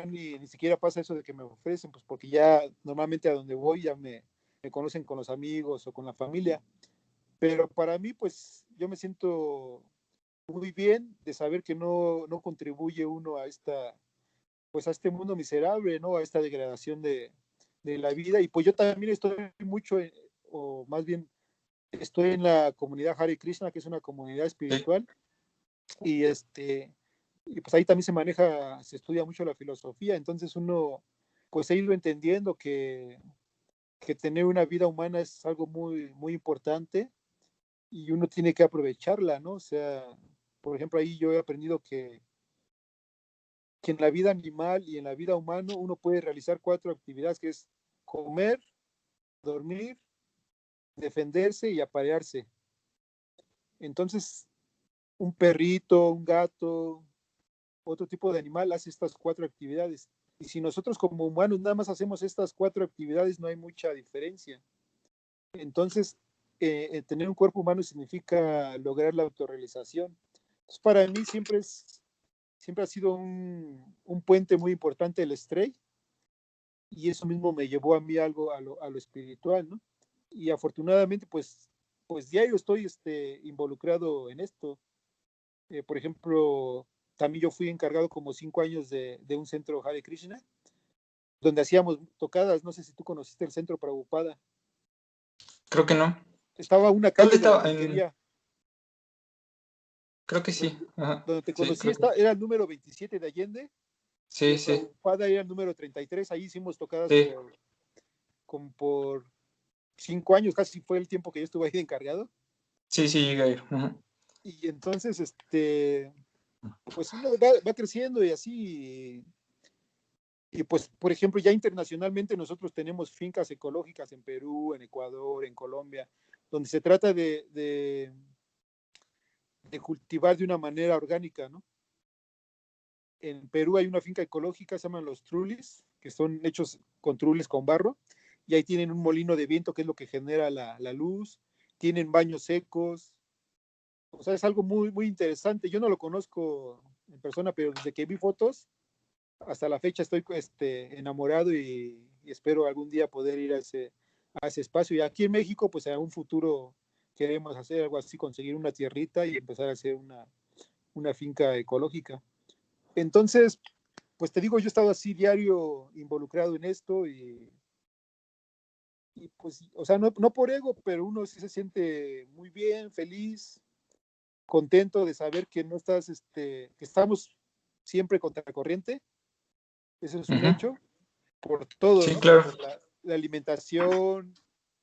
ni siquiera pasa eso de que me ofrecen, pues porque ya normalmente a donde voy ya me conocen con los amigos o con la familia. Pero para mí, pues yo me siento muy bien de saber que no contribuye uno pues a este mundo miserable, ¿no? A esta degradación de la vida. Y pues yo también estoy mucho, o más bien estoy en la comunidad Hare Krishna, que es una comunidad Sí, espiritual, y y pues ahí también se estudia mucho la filosofía, entonces uno pues ha ido entendiendo que tener una vida humana es algo muy, muy importante y uno tiene que aprovecharla, ¿no? O sea, por ejemplo, ahí yo he aprendido que en la vida animal y en la vida humana uno puede realizar 4 actividades, que es comer, dormir, defenderse y aparearse. Entonces, un perrito, un gato, otro tipo de animal hace estas 4 actividades. Y si nosotros como humanos nada más hacemos estas 4 actividades, no hay mucha diferencia. Entonces, tener un cuerpo humano significa lograr la autorrealización. Entonces, para mí siempre ha sido un puente muy importante el stray y eso mismo me llevó a mí algo a lo espiritual, ¿no? Y afortunadamente, pues diario estoy involucrado en esto. Por ejemplo, también yo fui encargado como 5 años de un centro Hare Krishna, donde hacíamos tocadas. No sé si tú conociste el centro Prabhupada. creo que no. Estaba una ¿Dónde calle de la estaba? peluquería. Creo que sí. Donde, Ajá. donde te Sí, conocí creo que era el número 27 de Allende y sí, el sí, Prabhupada era el número 33. Ahí hicimos tocadas sí, como por 5 años, casi fue el tiempo que yo estuve ahí de encargado. sí, sí, llega a ir. Ujú. Y entonces, pues uno va creciendo y así. Y pues, por ejemplo, ya internacionalmente nosotros tenemos fincas ecológicas en Perú, en Ecuador, en Colombia, donde se trata de cultivar de una manera orgánica, ¿no? En Perú hay una finca ecológica, se llaman los trulis, que son hechos con trulis con barro, y ahí tienen un molino de viento que es lo que genera la luz, tienen baños secos, O sea, es algo muy, muy interesante. Yo no lo conozco en persona, pero desde que vi fotos, hasta la fecha estoy enamorado y espero algún día poder ir a ese espacio. Y aquí en México, pues en un futuro queremos hacer algo así, conseguir una tierrita y empezar a hacer una finca ecológica. Entonces, pues te digo, yo he estado así diario involucrado en esto y pues, o sea, no, no por ego, pero uno sí se siente muy bien, feliz, contento de saber que no estás, que estamos siempre contra la corriente, eso es un Ujú. hecho, por todo, Sí, ¿no? claro. Por la alimentación,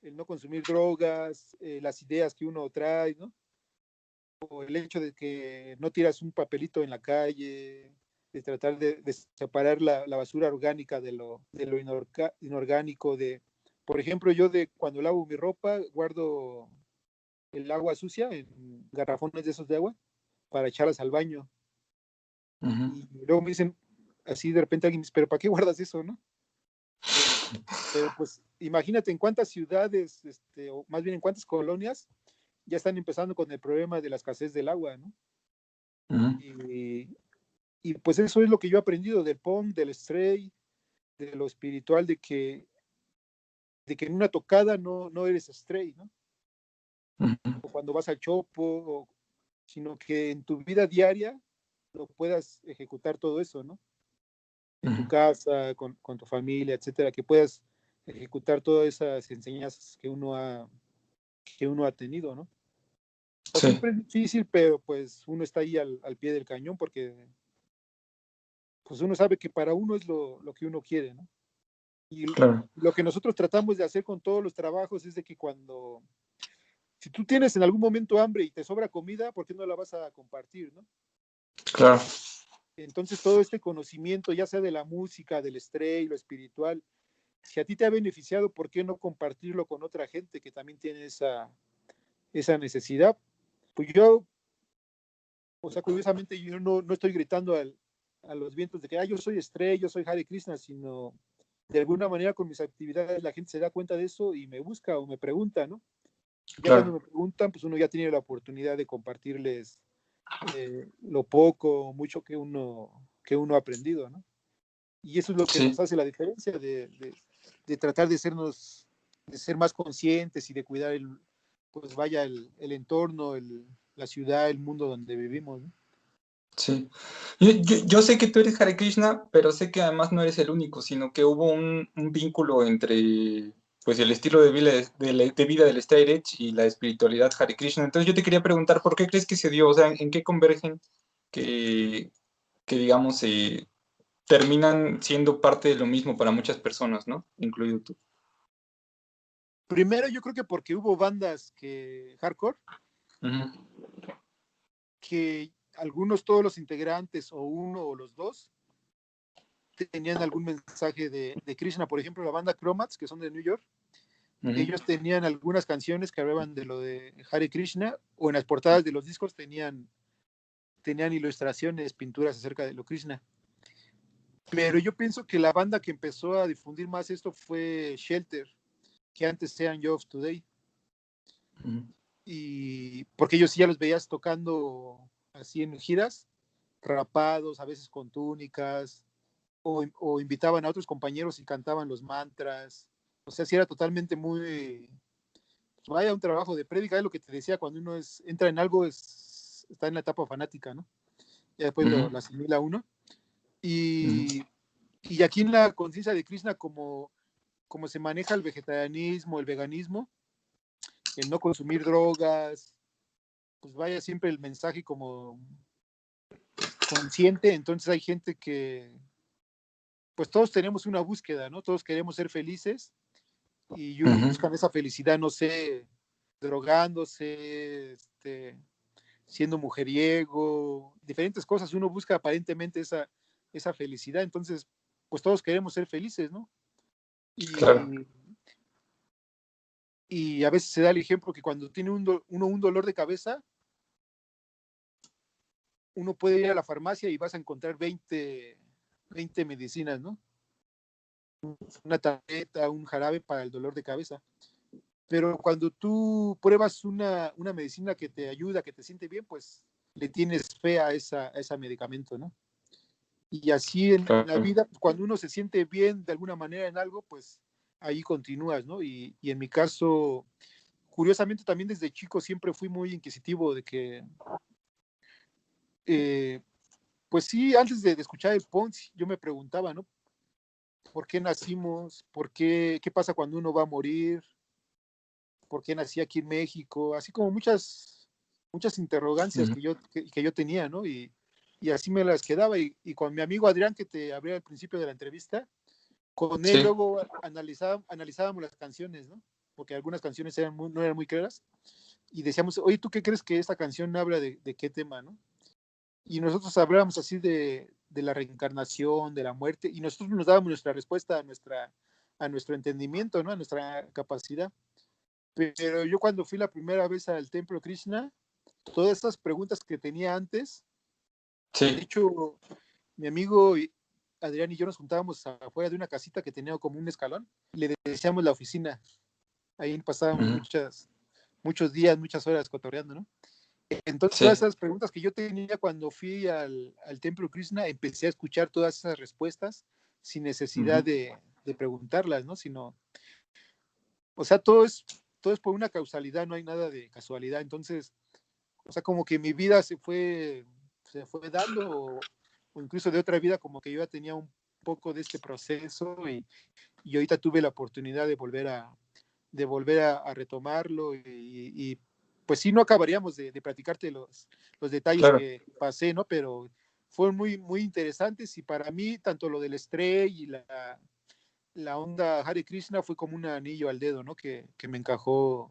el no consumir drogas, las ideas que uno trae, ¿no? O el hecho de que no tiras un papelito en la calle, de tratar de separar la basura orgánica de lo inorgánico, por ejemplo, yo cuando lavo mi ropa, guardo el agua sucia en garrafones de esos de agua para echarlas al baño. Ujú. Y luego me dicen, así de repente alguien me dice, pero ¿para qué guardas eso, no? Pero pues imagínate en cuántas ciudades, o más bien en cuántas colonias ya están empezando con el problema de la escasez del agua, ¿no? Ujú. Y, y pues eso es lo que yo he aprendido del punk, del stray, de lo espiritual, de que en una tocada no eres stray, ¿no? Ujú. O cuando vas al chopo, sino que en tu vida diaria lo puedas ejecutar todo eso, ¿no? En tu Ujú. casa, con tu familia, etcétera, que puedas ejecutar todas esas enseñanzas que uno ha tenido, ¿no? O Sí, siempre es difícil, pero pues uno está ahí al pie del cañón porque pues uno sabe que para uno es lo que uno quiere, ¿no? Y claro, lo que nosotros tratamos de hacer con todos los trabajos es de que si tú tienes en algún momento hambre y te sobra comida, ¿por qué no la vas a compartir, no? claro. Entonces todo este conocimiento, ya sea de la música, del estrés, lo espiritual, si a ti te ha beneficiado, ¿por qué no compartirlo con otra gente que también tiene esa necesidad? Pues yo, o sea, curiosamente yo no estoy gritando a los vientos de que yo soy estrella, yo soy Hare Krishna, sino de alguna manera con mis actividades la gente se da cuenta de eso y me busca o me pregunta, ¿no? Ya cuando Claro, me preguntan, pues uno ya tiene la oportunidad de compartirles lo poco o mucho que uno ha aprendido, ¿no? Y eso es lo que nos sí, hace la diferencia de tratar de ser más conscientes y de cuidar pues vaya, el entorno, la ciudad, el mundo donde vivimos, ¿no? sí. Yo sé que tú eres Hare Krishna, pero sé que además no eres el único, sino que hubo un vínculo entre pues el estilo de vida, de vida del Straight Edge y la espiritualidad Hare Krishna. Entonces yo te quería preguntar, ¿por qué crees que se dio? O sea, ¿en qué convergen que, que digamos, terminan siendo parte de lo mismo para muchas personas, ¿no? Incluido tú. Primero, yo creo que porque hubo bandas hardcore, Ujú. que todos los integrantes, o uno o los dos, tenían algún mensaje de Krishna. Por ejemplo, la banda Chromats, que son de New York, Ujú. ellos tenían algunas canciones que hablaban de lo de Hare Krishna, o en las portadas de los discos tenían ilustraciones, pinturas acerca de lo Krishna. Pero yo pienso que la banda que empezó a difundir más esto fue Shelter, que antes eran Yo of Today. Ujú. Y porque ellos sí ya los veías tocando así en giras, rapados, a veces con túnicas, o invitaban a otros compañeros y cantaban los mantras. O sea, sí era totalmente muy, pues vaya, un trabajo de prédica, es lo que te decía, cuando uno entra en algo, está en la etapa fanática, ¿no? Ya después Ujú. lo asimila uno. Ujú. Y aquí en la conciencia de Krishna, como se maneja el vegetarianismo, el veganismo, el no consumir drogas, pues vaya siempre el mensaje como consciente. Entonces hay gente pues todos tenemos una búsqueda, ¿no? Todos queremos ser felices y unos Ujú. buscan esa felicidad, no sé, drogándose, siendo mujeriego, diferentes cosas. Uno busca aparentemente esa felicidad. Entonces, pues todos queremos ser felices, ¿no? Claro. Y, y a veces se da el ejemplo que cuando tiene uno un dolor de cabeza, uno puede ir a la farmacia y vas a encontrar 20 medicinas, ¿no? Una tableta, un jarabe para el dolor de cabeza. pero cuando tú pruebas una medicina que te ayuda, que te siente bien, pues le tienes fe a ese medicamento, ¿no? Y así en la Claro. vida, cuando uno se siente bien de alguna manera en algo, pues ahí continúas, ¿no? Y en mi caso, curiosamente también desde chico siempre fui muy inquisitivo de que, eh, pues sí, antes de escuchar el punk, yo me preguntaba, ¿no? ¿Por qué nacimos? ¿Qué pasa cuando uno va a morir? ¿Por qué nací aquí en México? Así como muchas interrogancias Ujú. que yo tenía, ¿no? Y así me las quedaba. Y con mi amigo Adrián, que te abría al principio de la entrevista, con él Sí. luego analizábamos las canciones, ¿no? Porque algunas canciones no eran muy claras. Y decíamos, oye, ¿tú qué crees que esta canción habla de qué tema, no? Y nosotros hablábamos así de la reencarnación, de la muerte, y nosotros nos dábamos nuestra respuesta a nuestro entendimiento, ¿no? A nuestra capacidad. Pero yo cuando fui la primera vez al templo Krishna, todas esas preguntas que tenía antes, de Sí. hecho, mi amigo Adrián y yo nos juntábamos afuera de una casita que tenía como un escalón, le decíamos la oficina, ahí pasábamos Ujú. muchos días, muchas horas cotorreando, ¿no? Entonces, todas Sí. esas preguntas que yo tenía cuando fui al templo Krishna, empecé a escuchar todas esas respuestas sin necesidad Ujú. de preguntarlas, ¿no? Sino, o sea, todo es por una causalidad, no hay nada de casualidad. Entonces, o sea, como que mi vida se fue dando, o incluso de otra vida, como que yo ya tenía un poco de este proceso y ahorita tuve la oportunidad de volver a retomarlo y, pues sí, no acabaríamos de platicarte los detalles Claro. que pasé, ¿no? Pero fueron muy interesantes y para mí tanto lo del Stray y la onda Hare Krishna fue como un anillo al dedo, ¿no? Que me encajó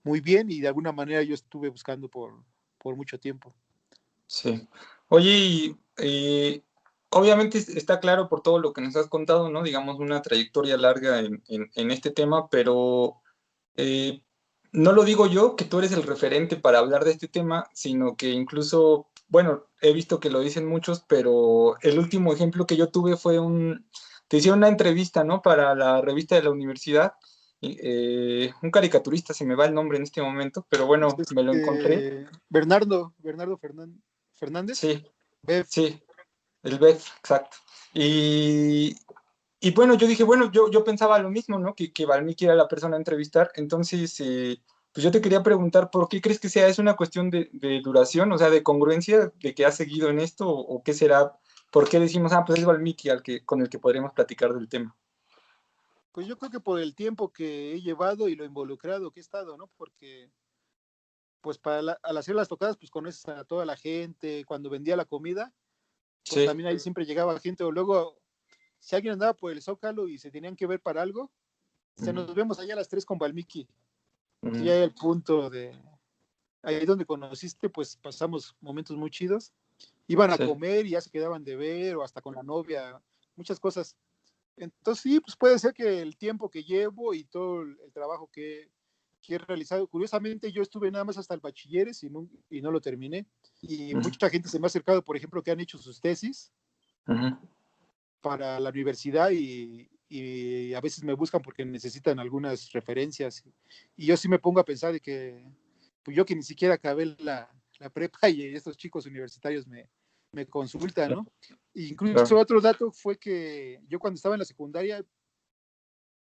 muy bien y de alguna manera yo estuve buscando por mucho tiempo. Sí. Oye, obviamente está claro por todo lo que nos has contado, ¿no? Digamos, una trayectoria larga en este tema, pero eh, no lo digo yo, que tú eres el referente para hablar de este tema, sino que incluso, bueno, he visto que lo dicen muchos, pero el último ejemplo que yo tuve fue te hicieron una entrevista, ¿no? Para la revista de la universidad, un caricaturista, se me va el nombre en este momento, pero bueno, me lo encontré. Bernardo Fernández, Sí, Bev. sí. El BEF, exacto. Y, y bueno, yo dije, bueno, yo pensaba lo mismo, ¿no? Que Valmiki era la persona a entrevistar. Entonces, pues yo te quería preguntar, ¿por qué crees que sea? ¿Es una cuestión de duración, o sea, de congruencia, de que has seguido en esto, o qué será? ¿Por qué decimos, pues es Valmiki con el que podríamos platicar del tema? Pues yo creo que por el tiempo que he llevado y lo involucrado que he estado, ¿no? Porque pues al hacer las tocadas, pues conoces a toda la gente. Cuando vendía la comida, pues Sí. también ahí siempre llegaba gente. O luego, si alguien andaba por el Zócalo y se tenían que ver para algo, se Ujú. nos vemos allá a las 3 con Valmiki. Sí, Ujú. ya el punto ahí donde conociste, pues pasamos momentos muy chidos. Iban a Sí. comer y ya se quedaban de ver, o hasta con la novia, muchas cosas. Entonces sí, pues puede ser que el tiempo que llevo y todo el trabajo que he realizado, curiosamente yo estuve nada más hasta el bachilleres y no lo terminé. Y Ujú. mucha gente se me ha acercado, por ejemplo, que han hecho sus tesis Ujú. para la universidad y a veces me buscan porque necesitan algunas referencias. Y yo sí me pongo a pensar de que pues yo que ni siquiera acabé la prepa y estos chicos universitarios me consultan, ¿no? Incluso Claro. otro dato fue que yo cuando estaba en la secundaria,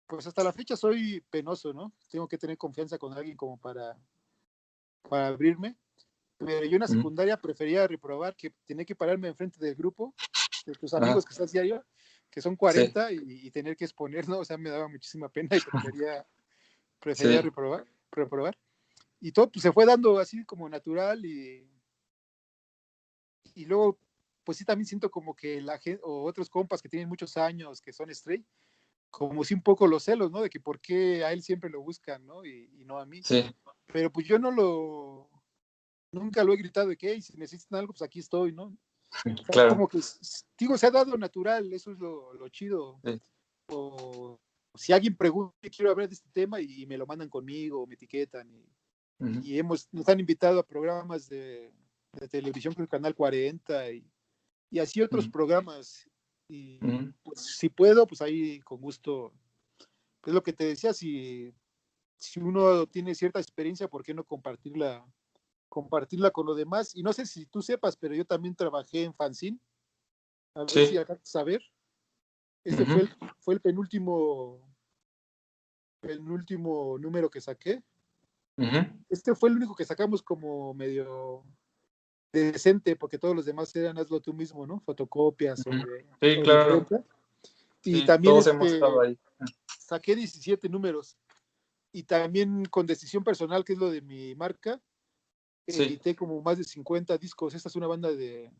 pues hasta la fecha soy penoso, ¿no? Tengo que tener confianza con alguien como para abrirme, pero yo en la Ujú. secundaria prefería reprobar que tenía que pararme enfrente del grupo, de tus Ajá. amigos que estás diario, que son Sí. 40 y tener que exponer, ¿no? O sea, me daba muchísima pena y prefería Sí. reprobar. Y todo pues, se fue dando así como natural y luego, pues sí, también siento como que la gente, o otros compas que tienen muchos años, que son straight, como si un poco los celos, ¿no? De que por qué a él siempre lo buscan, ¿no? Y no a mí. Sí. Pero pues yo nunca lo he gritado de que, hey, si necesitan algo, pues aquí estoy, ¿no? O sea, Claro. como que, digo, se ha dado natural, eso es lo chido. Sí. O si alguien pregunta, quiero hablar de este tema y me lo mandan conmigo, me etiquetan Ujú. nos han invitado a programas de televisión con el Canal 40 y así otros Ujú. programas. Y Ujú. pues, si puedo, pues ahí con gusto, es lo que te decía, si si uno tiene cierta experiencia, ¿por qué no compartirla con los demás? Y no sé si tú sepas, pero yo también trabajé en fanzine, a ver si Sí. alcanzas a ver. Este Ujú, fue el penúltimo número que saqué. ujú. Este fue el único que sacamos como medio decente, porque todos los demás eran hazlo tú mismo, ¿no? Fotocopias Ujú. Sí, o de claro. imprenta. Y Sí, también todos hemos estado ahí. saqué 17 números. Y también con Decisión Personal, que es lo de mi marca, Sí. edité como más de 50 discos. Esta es una banda de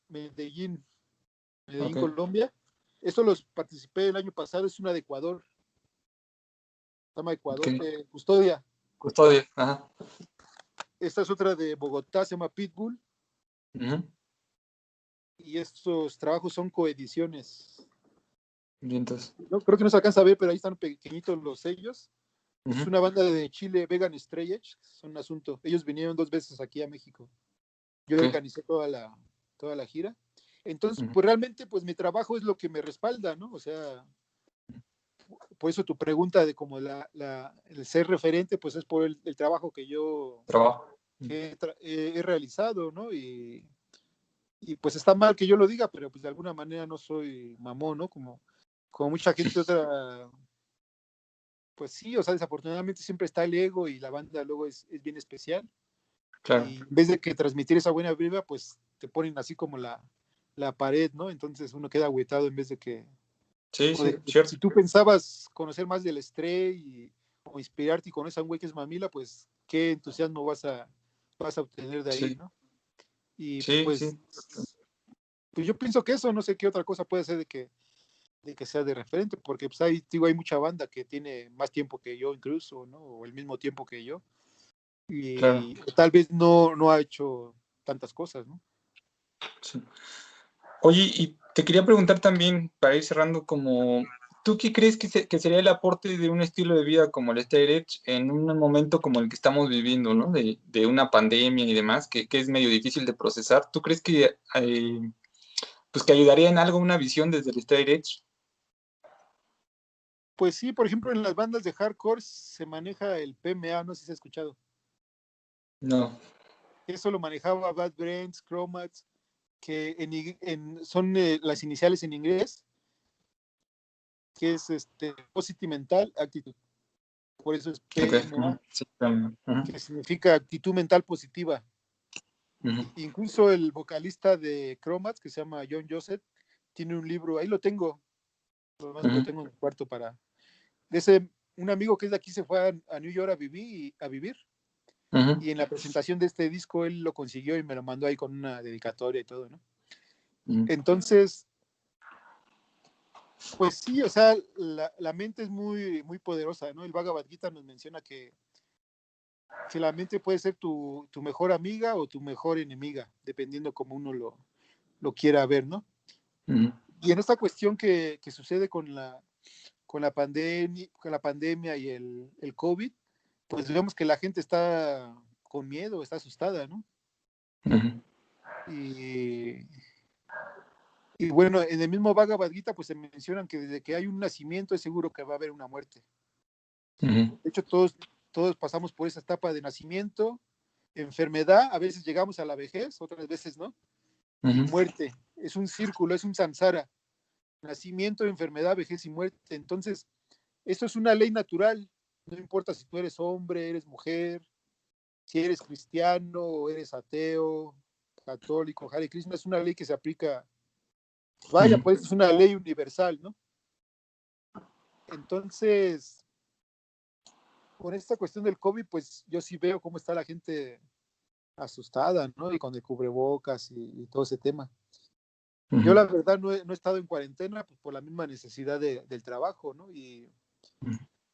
Medellín, Ok. Colombia. Esto los participé el año pasado, es una de Ecuador, se llama Ok. Ecuador, Custodia. Custodia. Ajá. Esta es otra de Bogotá, se llama Pitbull. Ujú. Y estos trabajos son coediciones. Vientos. No, creo que no se alcanza a ver, pero ahí están pequeñitos los sellos. Es Ujú. una banda de Chile, Vegan Stray Edge, es un asunto. Ellos vinieron 2 veces aquí a México. Yo Ok. organicé toda la gira. Entonces, Ujú. pues realmente, pues mi trabajo es lo que me respalda, ¿no? O sea, por eso tu pregunta de como el ser referente, pues es por el trabajo que yo Trabajo. he realizado, ¿no? Y pues está mal que yo lo diga, pero pues de alguna manera no soy mamón, ¿no? Como mucha gente otra, pues sí, o sea, desafortunadamente siempre está el ego y la banda luego es bien especial. Claro. Y en vez de que transmitir esa buena vibra, pues te ponen así como la pared, ¿no? Entonces uno queda agüitado en vez de que, Sí, o sí, de, cierto. si tú pensabas conocer más del estrés o inspirarte y conocer a un güey que es mamila, pues qué entusiasmo vas a obtener de ahí, Sí, ¿no? Y sí, pues, sí. pues yo pienso que eso, no sé qué otra cosa puede ser de que sea de referente, porque pues digo, hay mucha banda que tiene más tiempo que yo incluso, ¿no? O el mismo tiempo que yo, Claro. y tal vez no ha hecho tantas cosas, ¿no? Sí. Oye, y te quería preguntar también, para ir cerrando, como, ¿tú qué crees que sería el aporte de un estilo de vida como el Straight Edge en un momento como el que estamos viviendo, ¿no? De una pandemia y demás, que es medio difícil de procesar. ¿Tú crees que, pues que ayudaría en algo una visión desde el Straight Edge? Pues sí, por ejemplo, en las bandas de hardcore se maneja el PMA, no sé si se ha escuchado. No. Eso lo manejaba Bad Brains, Chromats, que son las iniciales en inglés, que es Positive Mental Attitude. Por eso es Ok. Ujú. PMA, Sí, también. Ujú. que significa actitud mental positiva. Ujú. Incluso el vocalista de Chromats, que se llama John Joseph, tiene un libro, ahí lo tengo, lo Ujú. tengo en el cuarto de ese, un amigo que es de aquí se fue a New York a vivir. Ujú. Y en la presentación de este disco él lo consiguió y me lo mandó ahí con una dedicatoria y todo, ¿no? Ujú. Entonces, pues sí, o sea, la mente es muy, muy poderosa, ¿no? El Bhagavad Gita nos menciona que la mente puede ser tu mejor amiga o tu mejor enemiga, dependiendo como uno lo quiera ver, ¿no? Ujú. Y en esta cuestión que sucede con la pandemia y el COVID, pues vemos que la gente está con miedo, está asustada, ¿no? Ujú. Y, y bueno, en el mismo Bhagavad Gita, pues se mencionan que desde que hay un nacimiento es seguro que va a haber una muerte. Ujú. De hecho, todos pasamos por esa etapa de nacimiento, enfermedad, a veces llegamos a la vejez, otras veces no, y Ujú. muerte. Es un círculo, es un samsara. Nacimiento, enfermedad, vejez y muerte. Entonces, esto es una ley natural. No importa si tú eres hombre, eres mujer, si eres cristiano o eres ateo, católico, Hare Krishna, es una ley que se aplica, vaya, Ujú. pues es una ley universal, ¿no? Entonces, con esta cuestión del COVID, pues yo sí veo cómo está la gente asustada, ¿no? Y con el cubrebocas y todo ese tema. Yo Ujú. la verdad no he estado en cuarentena pues, por la misma necesidad del trabajo, ¿no? Y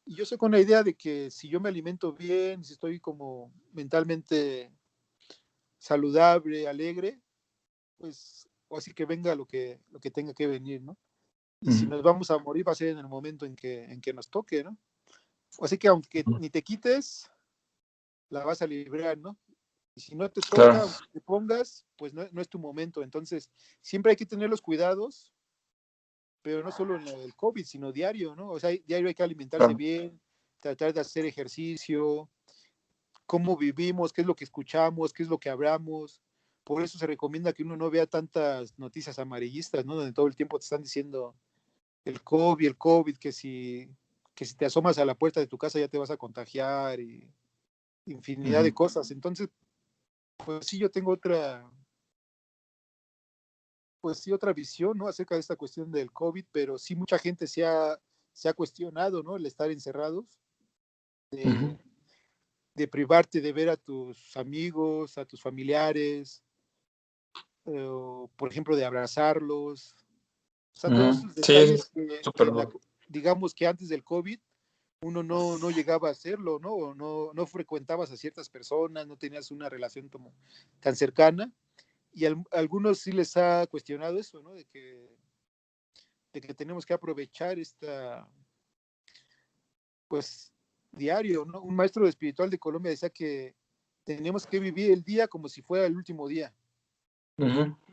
yo soy con la idea de que si yo me alimento bien, si estoy como mentalmente saludable, alegre, pues o así que venga lo que tenga que venir, ¿no? Y si Ujú. nos vamos a morir va a ser en el momento en que nos toque, ¿no? Así que aunque Ujú. ni te quites, la vas a librar, ¿no? Y si no te Claro. toca, aunque te pongas, pues no es tu momento. Entonces, siempre hay que tener los cuidados pero no solo en el COVID, sino diario, ¿no? O sea, diario hay que alimentarse bien, tratar de hacer ejercicio, cómo vivimos, qué es lo que escuchamos, qué es lo que hablamos. Por eso se recomienda que uno no vea tantas noticias amarillistas, ¿no? Donde todo el tiempo te están diciendo el COVID, que si te asomas a la puerta de tu casa ya te vas a contagiar y infinidad de cosas. Entonces, pues sí, yo tengo otra visión, ¿no? Acerca de esta cuestión del COVID, pero sí mucha gente se ha cuestionado, ¿no? El estar encerrados, de privarte de ver a tus amigos, a tus familiares, por ejemplo, de abrazarlos. O sea, todos esos Sí, eso detalles es súper digamos que antes del COVID uno no llegaba a hacerlo, ¿no? O no frecuentabas a ciertas personas, no tenías una relación como tan cercana. Y a algunos sí les ha cuestionado eso, ¿no? De que tenemos que aprovechar pues, diario, ¿no? Un maestro espiritual de Colombia decía que tenemos que vivir el día como si fuera el último día.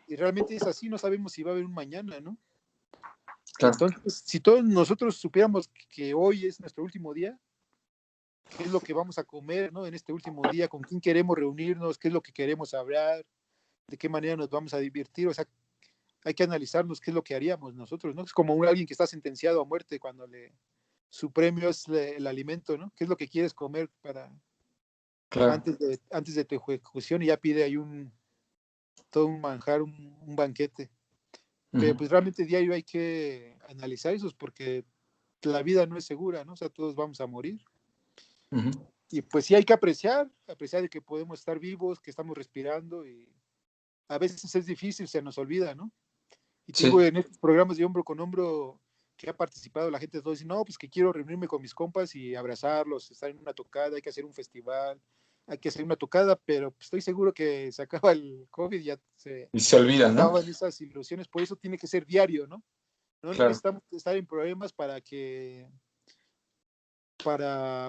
Y realmente es así, no sabemos si va a haber un mañana, ¿no? claro. Entonces, si todos nosotros supiéramos que hoy es nuestro último día, qué es lo que vamos a comer, ¿no? En este último día, con quién queremos reunirnos, qué es lo que queremos hablar, de qué manera nos vamos a divertir, o sea, hay que analizarnos qué es lo que haríamos nosotros, ¿no? Es como alguien que está sentenciado a muerte cuando su premio es el alimento, ¿no? ¿Qué es lo que quieres comer Claro. antes de tu ejecución? Y ya pide ahí todo un manjar, un banquete. Pero pues realmente diario hay que analizar eso porque la vida no es segura, ¿no? O sea, todos vamos a morir. Y pues sí hay que apreciar de que podemos estar vivos, que estamos respirando y a veces es difícil, se nos olvida, ¿no? Y te digo, Sí, en estos programas de hombro con hombro que ha participado la gente, todo dice, no, pues que quiero reunirme con mis compas y abrazarlos, estar en una tocada, hay que hacer un festival, hay que hacer una tocada, pero pues, estoy seguro que se acaba el COVID, ya se y se olvida, ¿no? acaban esas ilusiones, por eso tiene que ser diario, ¿no? No Claro, necesitamos estar en problemas para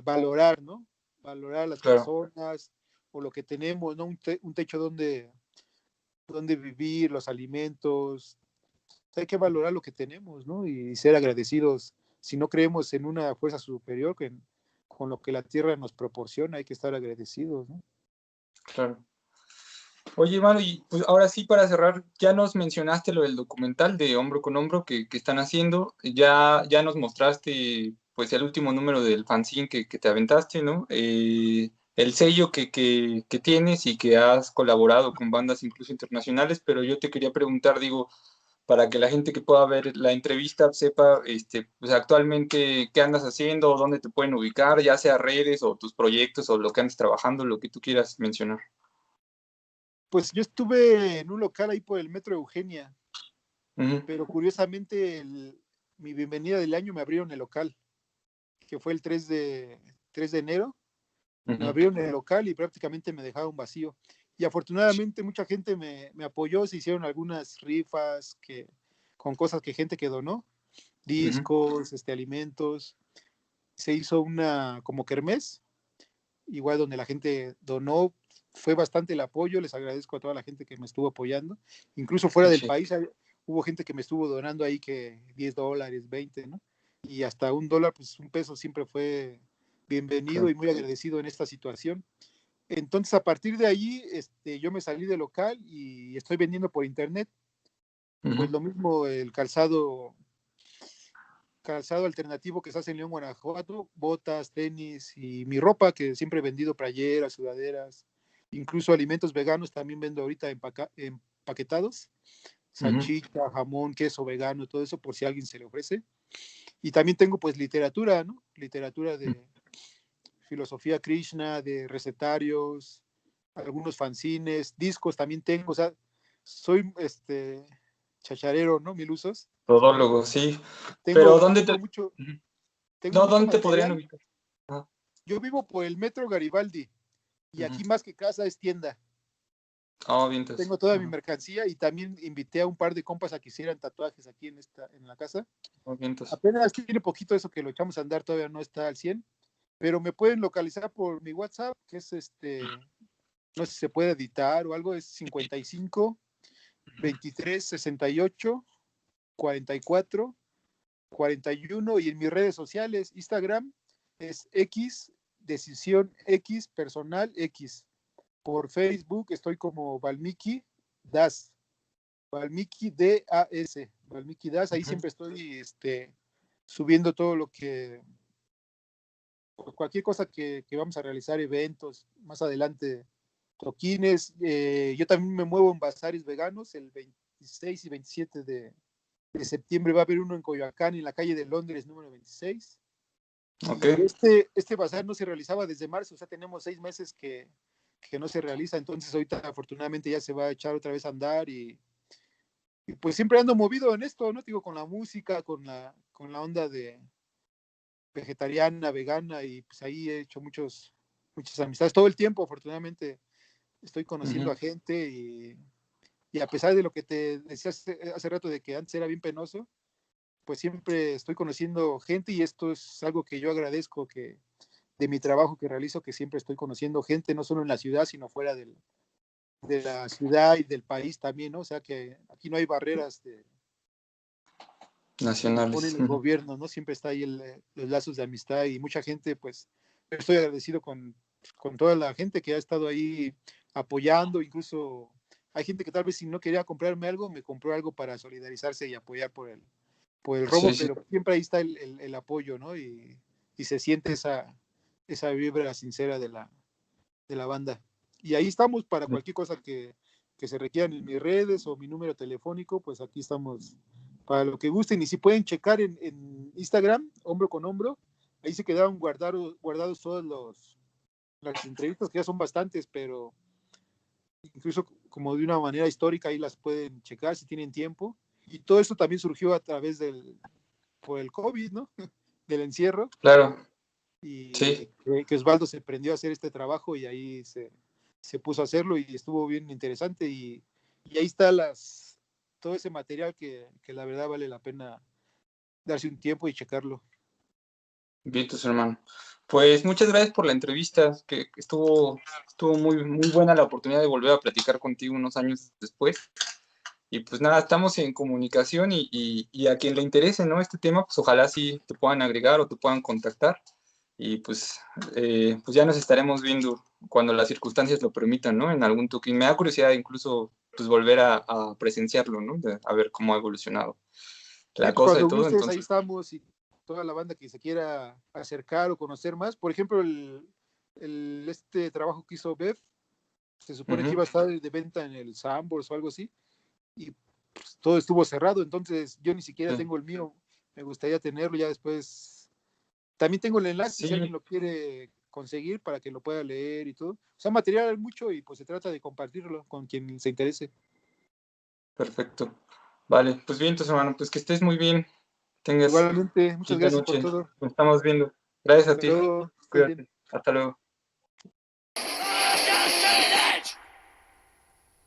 valorar, ¿no? Valorar a las claro. personas o lo que tenemos, ¿no? Un techo donde vivir, los alimentos. Hay que valorar lo que tenemos, ¿no? Y ser agradecidos. Si no creemos en una fuerza superior, con lo que la tierra nos proporciona, hay que estar agradecidos, ¿no? Claro. Oye, mano, y pues ahora sí, para cerrar, ya nos mencionaste lo del documental de Hombro con Hombro que están haciendo, ya nos mostraste pues el último número del fanzine que te aventaste, ¿no? El sello que tienes y que has colaborado con bandas incluso internacionales, pero yo te quería preguntar, digo, para que la gente que pueda ver la entrevista sepa, pues actualmente qué andas haciendo, o dónde te pueden ubicar, ya sea redes o tus proyectos o lo que andes trabajando, lo que tú quieras mencionar. Pues yo estuve en un local ahí por el Metro Eugenia, Ujú. pero curiosamente mi bienvenida del año me abrieron el local, que fue el 3 de enero. Me Ujú. abrieron el local y prácticamente me dejaron vacío. Y afortunadamente mucha gente me apoyó, se hicieron algunas rifas con cosas que gente que donó, Ujú. discos, alimentos. Se hizo una como kermés, igual donde la gente donó, fue bastante el apoyo, les agradezco a toda la gente que me estuvo apoyando, incluso fuera Qué del chido. país hubo gente que me estuvo donando ahí que $10, 20, ¿no? Y hasta $1, pues $1 siempre fue bienvenido Claro. y muy agradecido en esta situación. Entonces, a partir de ahí, yo me salí del local y estoy vendiendo por internet, pues Ujú. lo mismo el calzado alternativo que se hace en León, Guanajuato, botas, tenis y mi ropa, que siempre he vendido playeras, sudaderas, incluso alimentos veganos también vendo ahorita empaquetados, Ujú. salchicha, jamón, queso vegano, todo eso por si a alguien se le ofrece. Y también tengo pues literatura, ¿no? Literatura de filosofía Krishna, de recetarios, algunos fanzines, discos también tengo, o sea, soy chacharero, ¿no? Mil usos. Todólogo, sí. Pero Tengo, ¿dónde te, tengo mucho, ujú. tengo No, mucho dónde te podrían material. ubicar? Ah, Yo vivo por el Metro Garibaldi y ujú. aquí más que casa es tienda. Ah, bien, entonces. Tengo toda mi Ajá. mercancía y también invité a un par de compas a que hicieran tatuajes aquí en la casa. Ah, bien, entonces. Apenas tiene poquito eso que lo echamos a andar, todavía no está al 100, pero me pueden localizar por mi WhatsApp, que es no sé si se puede editar o algo, es 55 23 68 44 41 y en mis redes sociales, Instagram es X, Decisión X, Personal X. Por Facebook estoy como Valmiki Das, Valmiki D-A-S, Valmiki Das, ahí siempre estoy subiendo todo lo que, cualquier cosa que vamos a realizar, eventos, más adelante toquines. Yo también me muevo en bazares veganos, el 26 y 27 de septiembre va a haber uno en Coyoacán, en la calle de Londres, número 26. Okay. Y este bazar no se realizaba desde marzo, o sea, tenemos 6 meses que no se realiza, entonces ahorita afortunadamente ya se va a echar otra vez a andar y pues siempre ando movido en esto, ¿no? Digo, con la música, con la onda de vegetariana, vegana, y pues ahí he hecho muchas amistades todo el tiempo, afortunadamente estoy conociendo a gente y a pesar de lo que te decía hace rato de que antes era bien penoso, pues siempre estoy conociendo gente y esto es algo que yo agradezco que de mi trabajo que realizo, que siempre estoy conociendo gente, no solo en la ciudad, sino fuera de la ciudad y del país también, ¿no? O sea que aquí no hay barreras que nos Nacionales. pone el gobierno, ¿no? Siempre está ahí los lazos de amistad y mucha gente, pues, estoy agradecido con toda la gente que ha estado ahí apoyando, incluso hay gente que tal vez si no quería comprarme algo, me compró algo para solidarizarse y apoyar por el robo, Sí. pero siempre ahí está el apoyo, ¿no? Y se siente esa vibra sincera de la banda. Y ahí estamos para cualquier cosa que se requieran en mis redes o mi número telefónico, pues aquí estamos para lo que gusten. Y si pueden checar en Instagram, hombro con hombro, ahí se quedaron guardados todas las entrevistas, que ya son bastantes, pero incluso como de una manera histórica, ahí las pueden checar si tienen tiempo. Y todo esto también surgió a través por el COVID, ¿no? Del encierro. Claro. Y Sí. que Osvaldo se prendió a hacer este trabajo y ahí se puso a hacerlo y estuvo bien interesante y ahí está todo ese material que la verdad vale la pena darse un tiempo y checarlo. Vientos, hermano. Pues muchas gracias por la entrevista, que estuvo muy, muy buena la oportunidad de volver a platicar contigo unos años después. Y pues nada, estamos en comunicación y a quien le interese, ¿no? Este tema, pues ojalá sí te puedan agregar o te puedan contactar. Y pues ya nos estaremos viendo cuando las circunstancias lo permitan, ¿no? En algún toquín. Me da curiosidad incluso pues volver a presenciarlo, ¿no? A ver cómo ha evolucionado Sí, la pues cosa y cuando todo. gustes, ahí Entonces, estamos y toda la banda que se quiera acercar o conocer más. Por ejemplo, este trabajo que hizo Bev, se supone que iba a estar de venta en el Sambors o algo así, y pues, todo estuvo cerrado, entonces yo ni siquiera sí. tengo el mío, me gustaría tenerlo ya después. También tengo el enlace si alguien Sí, lo quiere conseguir para que lo pueda leer y todo. O sea, material hay mucho y pues se trata de compartirlo con quien se interese. perfecto. Vale, pues bien, entonces, hermano, pues que estés muy bien. Tengas Igualmente, muchas linda gracias por noche. todo. Nos estamos viendo. Gracias a Hasta ti. luego, estés bien. Cuídate. Hasta luego.